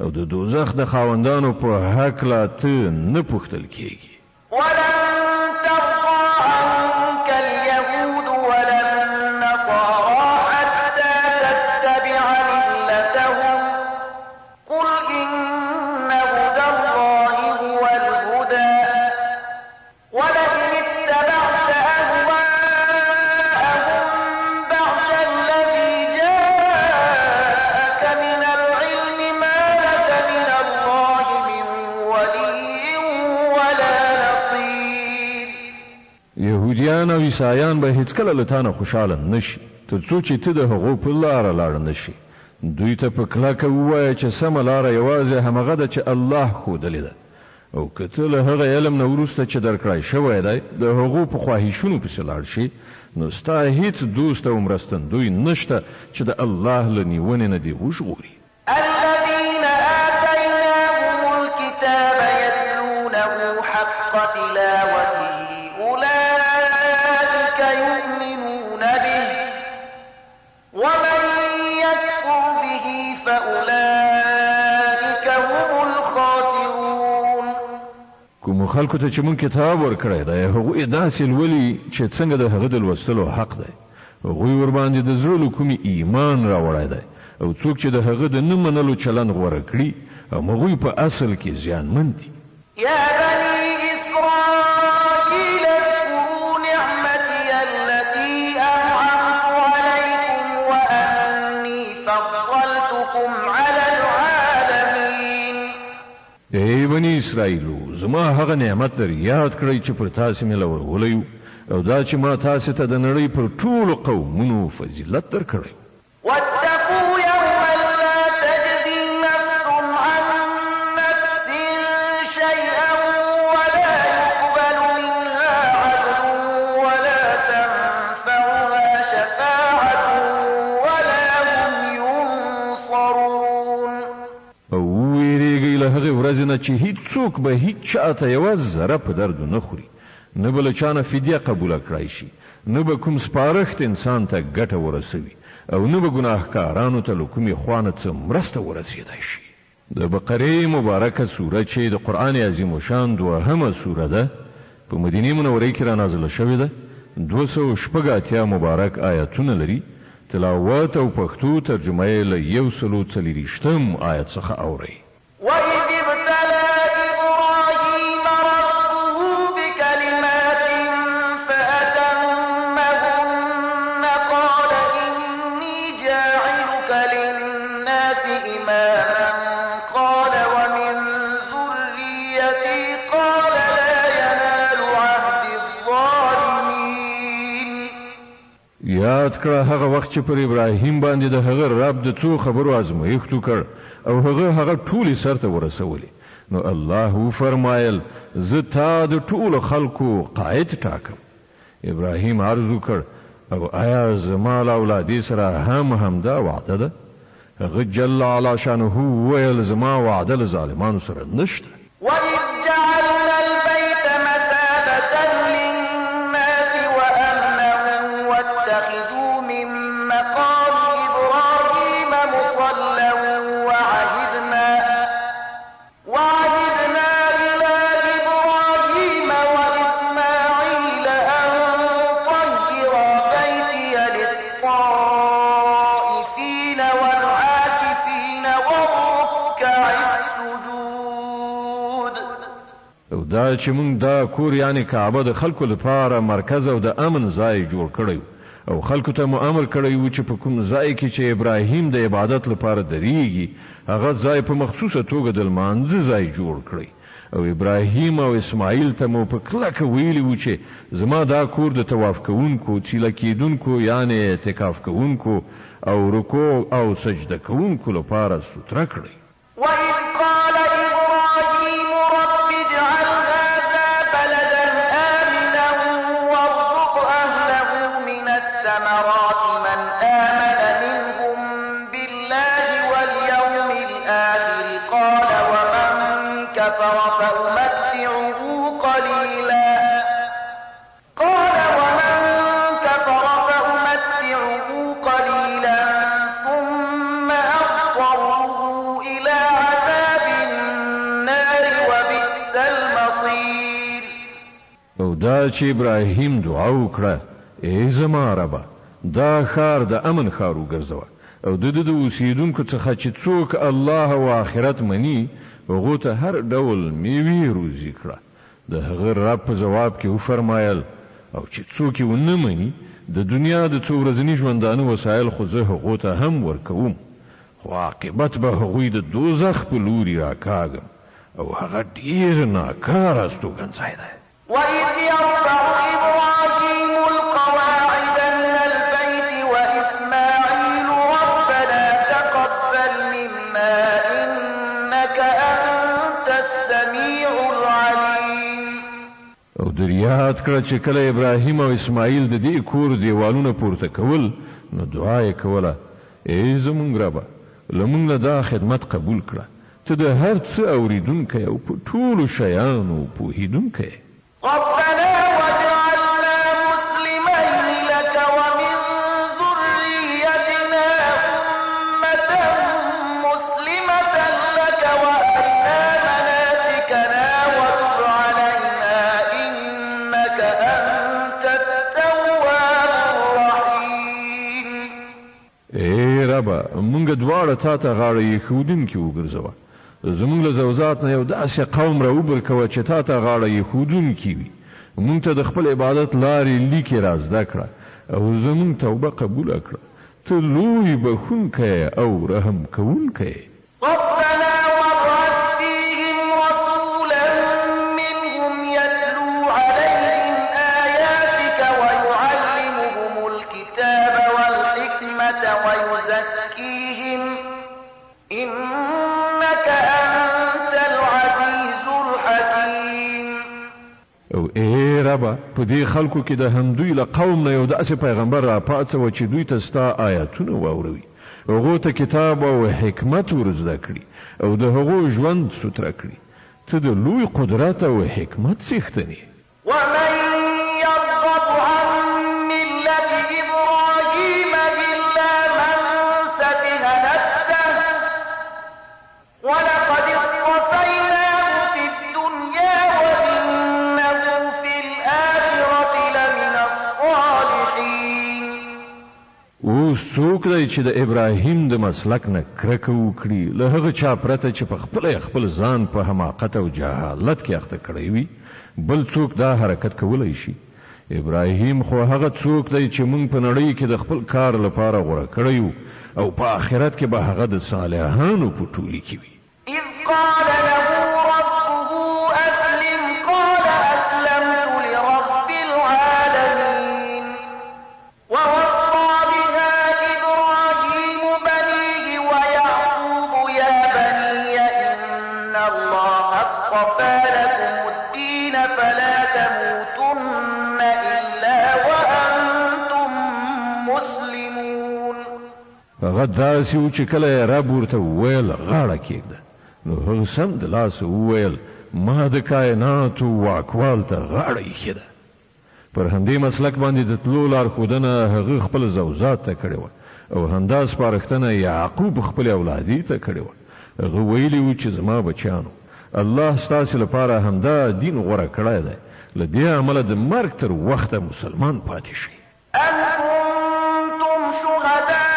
او د دوزخ د خاوندانو په هکله ته نه پوښتل کیږي. ولن ترضى عنك اليهود ولا النصارى حتى تتبع ملتهم قل إن هدى الله هو الهدى ولئن اتبعت أهواءهم بعد الذي جاءك من العلم ما يهوديان او عیسایان به هیڅ کله له تانه خوشاله نشي تر څو چې ته د هغو په لاره لاړ نشي. دوی ته په کلکه ووایه چې سمه لاره یوازې همغه ده چې الله ښودلې ده، او که ته له هغه علم نه وروسته چې درکړی شوی دی د هغو په خواهشونو پسې لاړ شي، نو ستا هیڅ دوست او مرستندوی نشته چې د الله له نیونې نه دې وژغوري. الذين آتيناهم الكتاب يتلونه حق تلاوته أولئك يؤمنون به ومن يكفر به فأولئك هم الخاسرون. کوم خلکو ته چې مونږ کتاب ورکړی دی هغوی داسې لولي چې څنګه د هغه د لوستلو حق دی، هغوی ورباندې د زړه له کومې ایمان راوړی دی، او څوک چې د هغه د نه منلو چلند غوره کړي هغوی په اصل کې زیانمن دي. يا بني إسرائيل اذكروا نعمتي التي أنعمت عليكم وأني فضلتكم على العالمين. ای بني اسرائیلو، زما هغه نعمت در یاد کړئ چې پر تاسې مې لورولی او دا چې ما تاسې ته د نړۍ پر ټولو قومونو فضیلت درکړی. واتقوا يوما لا تجزي نفس عن نفس شيئا ولا يقبل منها عدل ولا تنفعها شفاعة ولا هم ينصرون. او ویریږئ له هغې ورځې نه چې هیڅوک به هیڅ چاته یوه ذره په درد نه خوري، نه به له چا نه فدیه قبوله کړی شي، نه به کوم سپارښت انسان ته ګټه ورسوي، او نه به ګناهکارانو ته له کومې خوا نه څه مرسته ورسېدی شي. د بقرې مبارکه سوره چې د قرآن عظیم الشان دوهمه سوره ده په مدینې منورې کې رانازله شوې ده، 286 مبارک آیتونه لري. تلاوت او پښتو ترجمه یې له 140 آیت څخه اورئ. وإذ ابتلى إبراهيم ربه بكلمات فأتمهن قال إني جاعلك للناس إماما قال ومن ذريتي قال لا ينال عهد الظالمين. یاد کړه هغه وخت چې پر ابراهیم باندې د هغه رب د څو خبرو ازمایښت وکړ او هغه ټولې سرته ورسولې، نو الله فرمایل زه تا د ټولو خلکو قائد ټاکم. ابراهیم عرض وکړ او آیا زما له اولادې سره همدا وعده ده؟ هغه جل علا شانه وویل زما وعده له ظالمانو سره نشته. وإذ جعلنا البيت مثابة للناس وأمنا واتخذوا من مقام إبراهيم مصلى وعهدنا إلى إبراهيم وإسماعيل أن طهر بيتي للطائفين والعاكفين والركع السجود. او دا چې موږ دا کور یعنی کعبه د خلکو لپاره مرکز او د امن ځای جوړ کړی او خلکو ته مو امر کړی و چې په کوم ځای کې چې ابراهیم د عبادت لپاره درېږي هغه ځای په مخصوصه توګه د لمانځه ځای جوړ کړی، او ابراهیم او اسماعیل ته مو په کلکه ویلي و چې زما دا کور د طواف کوونکو، چیله کیدونکو یعنی اعتکاف کوونکو او رکوع او سجده کوونکو لپاره ستره کړی. وإذ قال إبراهيم رب اجعل هذا بلدا آمنا وارزق أهله من الثمرات من آمن منهم بالله واليوم الآخر قال ومن كفر فأمتعه قليلا ثم أضطره إلى عذاب النار وبئس المصير. او دا چې ابراهیم دعا وکړه ای زما ربه دا ښار د امن ښار وګرځوه او د اوسیدونکو څخه چې څوک الله او آخرت مني هغو ته هر ډول میوې روزي کړه. د هغه رب په جواب کې وفرمایل او چې څوک یې ونه مني د دنیا د څو ورځني ژوندانه وسایل خو زه هغو ته هم ورکوم، خو عاقبت به هغوی د دوزخ په لوري راکاږم او هغه ډېر ناکاره استوګنځای دی. وإذ يرفع إبراهيم در یاد کړه چې کله ابراهیم او اسماعیل د دې کور دیوالونه پورته کول نو دعا یې کوله ای زمونږ ربه لمونږ له دا خدمت قبول کړه ته د هر څه اوریدونکی او په ټولو شیانو پوهیدونکی ربنا واجعلنا مسلمين لك ومن ذريتنا أمة مسلمة لك وأرنا مناسكنا وتب علينا إنك أنت التواب الرحيم ای ربه مونږ دواړه تا ته غاړه ایښودونکي وګرځوه زمونږ له زوزات نه یو داسې قوم راوبر کوه چې تا ته غاړه ایښودونکي وي مونږ ته د خپل عبادت لارې لیکې را زده کړه او زمونږ توبه قبوله کړه ته لوی بخونکی او رحم کوونکی ربنا وابعث فيهم رسولا منهم يتلو عليهم آياتك ويعلمهم الكتاب والحكمة ويزكيهم إنك أنت العزيز الحكيم او ای ربه په دې خلکو کې د همدوی له قوم نه یو داسې پیغمبر را پاڅوه چې دوی ته ستا آیاتونه واوروي هغو ته کتاب او حکمت ور زده کړي او د هغو ژوند سوتره کړي ته د لوی قدرت او حکمت څښتن یې ومن يرغب عن ملة إبراهيم إلا من سفه نفسه ولقد اصطفيناه في الدنيا وإنه في الآخرة لمن الصالحين اوس څوک دی چې د ابراهیم د مسلک نه کرکه وکړي له هغه چا پرته چې په خپله خپل ځان په حماقت او جهالت کې اخته کړی وي بل څوک دا حرکت کولی شي ابراهیم خو هغه څوک دی چې موږ په نړۍ کې د خپل کار لپاره غوره کړی او په آخرت کې به هغه د صالحانو په ټولي کې وي إذ قال له ربه أسلم قال أسلمت لرب العالمين ووصى بها إبراهيم بنيه ويعقوب يا بني إن الله اصطفى لكم الدين فلا تموتن إلا وأنتم مسلمون هغه داسې و چې کله یې رب ورته وویل غاړه کېږده نو هغه سم د لاسه وویل ما د کائناتو واکوال ته غاړه ایښې ده پر همدې مسلک باندې د تلو لارښودنه هغه خپل زوزات ته کړې وه او همدا سپارښتنه یعقوب خپل اولادي ته کړې وه هغه ویلي و چې زما بچیانو الله ستاسې لپاره همدا دین غوره کړی دی له دې امله د مرګ تر وخته مسلمان پاتې شئ أم كنتم شهداء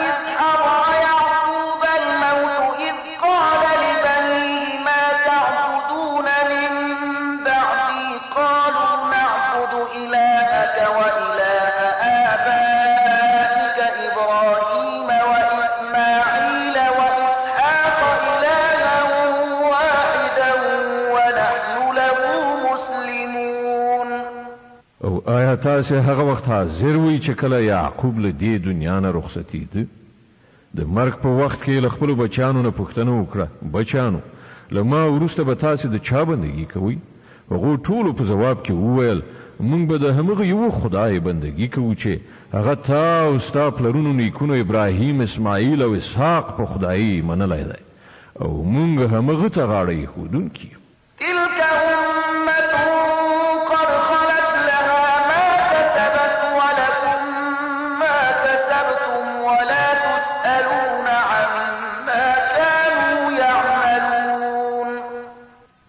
إذ حضر يعقوب الموت إذ قال لبنيه ما تعبدون من بعدي قالوا نعبد إلهك وإله آبائك إبراهيم وإسماعيل وإسحاق إلها واحدا ونحن له مسلمون او آیا تاسې هغه وخت حاضر وئ چې کله یعقوب له دې دنیا نه رخصتېده د مرګ په وخت کې له خپلو بچیانو نه پوښتنه وکړه بچیانو له ما وروسته به تاسې د چا بندګي کوئ هغو ټولو په ځواب کې وویل موږ به د همغه یو خدای بندګي کوو چې هغه تا او ستا پلرونو نیکونو ابراهیم اسماعیل او اسحاق په خدایي منلی دی او موږ همغه ته غاړه ایښودونکي یو تلك أمة قد خلت لها ما كسبت ولكم ما كسبتم ولا تسألون عما كانوا يعملون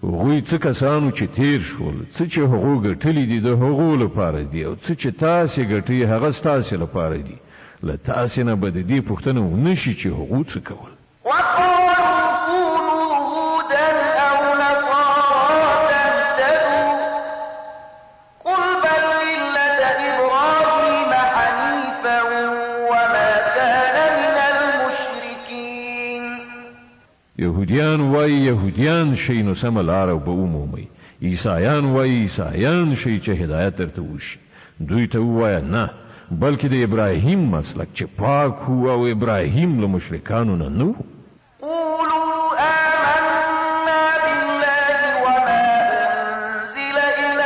هغوی څه کسانو چې تیر شول څه چې هغو ګټلي دي د هغو لپاره دي او څه چې تاسې ګټئ هغه ستاسې لپاره دي له تاسې نه به د دې پوښتنه ونه شي چې هغو څه کول وقالوا كونوا هودا أو نصارى تهتدوا قل بل ملة إبراهيم حنيفا وما كان من المشركين یهودیان وایي یهودیان شئ نو سمه لاره به ومومئ عیسایان وایي عیسایان شئ چې هدایت درته وشي دوی ته ووایه نه بلکې د ابراهیم مسلک چې پاک و او ابراهیم له مشرکانو نه نه قولوا آمنا بالله وما أنزل إلى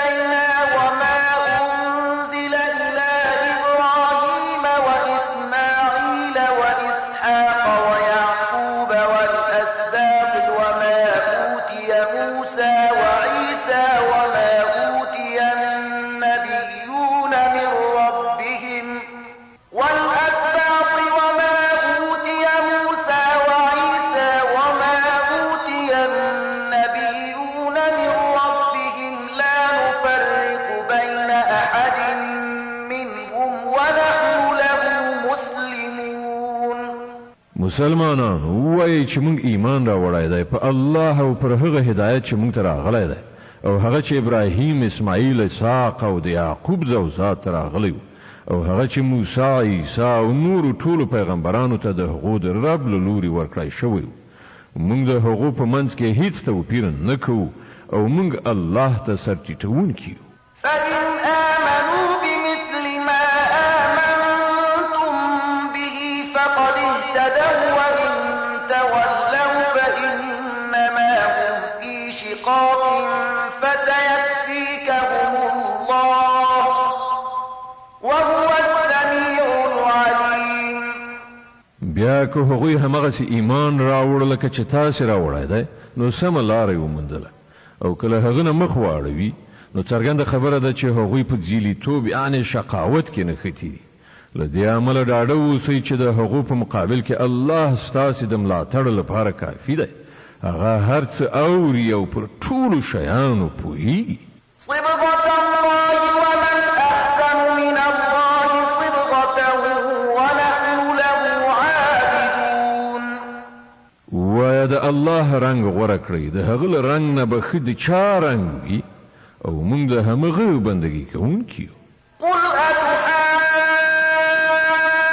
مسلمانانو وایي چې موږ ایمان راوړی دی په الله او پر هغه هدایت چې موږ ته راغلی دی او هغه چې ابراهیم اسماعیل اسحاق او د یعقوب زوجات ته راغلی او هغه چې موسی عیسی او نور ټولو پیغمبرانو ته د هغو د رب له لوري ورکړی شوی موږ د هغو په منځ کې هیڅ توپیر نه کوو او موږ الله ته سر ټیټوونکي یو. فإن آمنوا بمثل ما آمنتم به فقد اهتدوا وإن تولوا فإنما هم في شقاق فسيكفيكهم الله وهو السميع العليم. بیا که هغوی همغسې ایمان راوړ لکه چې تاسې راوړی دی نو سمه لاره یې وموندله او کله هغه نه مخ واړوي نو څرګنده خبره ده چې هغوی په ځیلیتوب یعنې شقاوت کې نښتي دي. له دې امله ډاډه اوسئ چې د هغو په مقابل کې الله ستاسې د ملاتړ لپاره کافي دی. هغه هر څه اوري او پر ټولو شیانو پوهیږي. صبغة الله ومن أحسن من الله صبغة ونحن له عابدون. وایه د الله رنګ غوره کړئ د هغه له رنګ نه به ښه د چا رنګ وي او موږ د همغه بندګي کوونکي یو. قل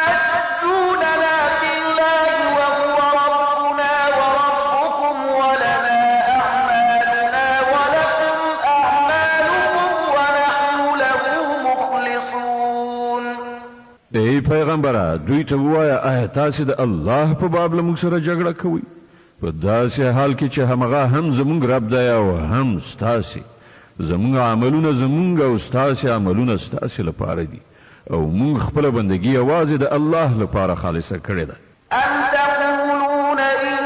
أتحاجوننا في الله وهو ربنا وربكم ولنا أعمالنا ولكم أعمالكم ونحن له مخلصون. ای پیغمبره دوی ته ووایه آیا تاسې د الله په باب له موږ سره جګړه کوئ په داسې حال کې چې همغه هم زموږ رب دی او هم ستاسې زموږ عملونه زموږ او ستاسې عملونه ستاسې لپاره دي او موږ خپله بندګي یوازې د الله لپاره خالصه کړې ده. أم تقولون إن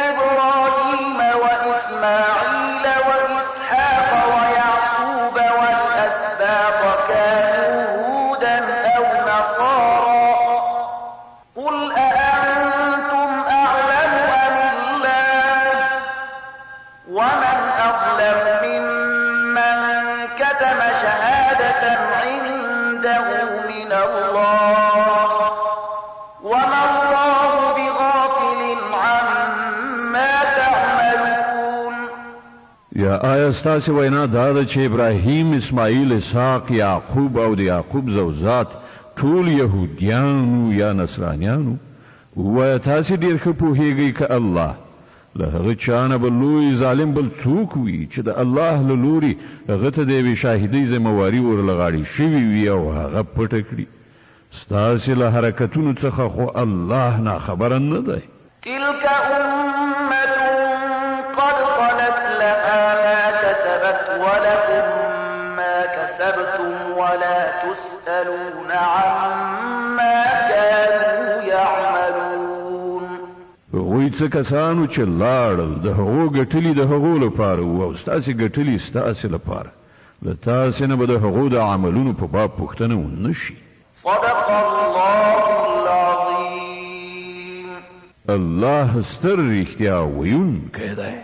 إبراهيم وإسماعيل وإسحاق ويعقوب والأسباط كانوا هودا أو نصارى قل أأنتم أعلم أم الله ومن أظلم ممن كتم شهادة عنده من الله وما الله بغافل عما تعملون. یا آیا ستاسې وینا دا ده چې ابراهیم اسماعیل اسحاق یعقوب او د یعقوب زوجات ټول یهودیانو یا نصرانیانو؟ ووایه تاسې ډېر ښه پوهیږئ که الله له هغه چا نه به لوی ظالم بل څوک وي چې د الله له لوري هغه ته د یوې شاهدۍ ذمهواري ورله غاړې شوې وي او هغه پټه کړي. ستاسې له حرکتونو څخه خو الله ناخبره نه دی. تلك أمة قد خلت لها ما كسبت ولكم ما كسبتم ولا تسألون عما كانوا يعملون. هغوی څه کسانو چې لاړل د هغو ګټلي د هغو لپاره وو او ستاسې ګټلي ستاسې لپاره له تاسې نه به د هغو د عملونو په باب پوښتنه ونه شي. صدق الله العظيم. الله ستر رښتیا ویونکی دی.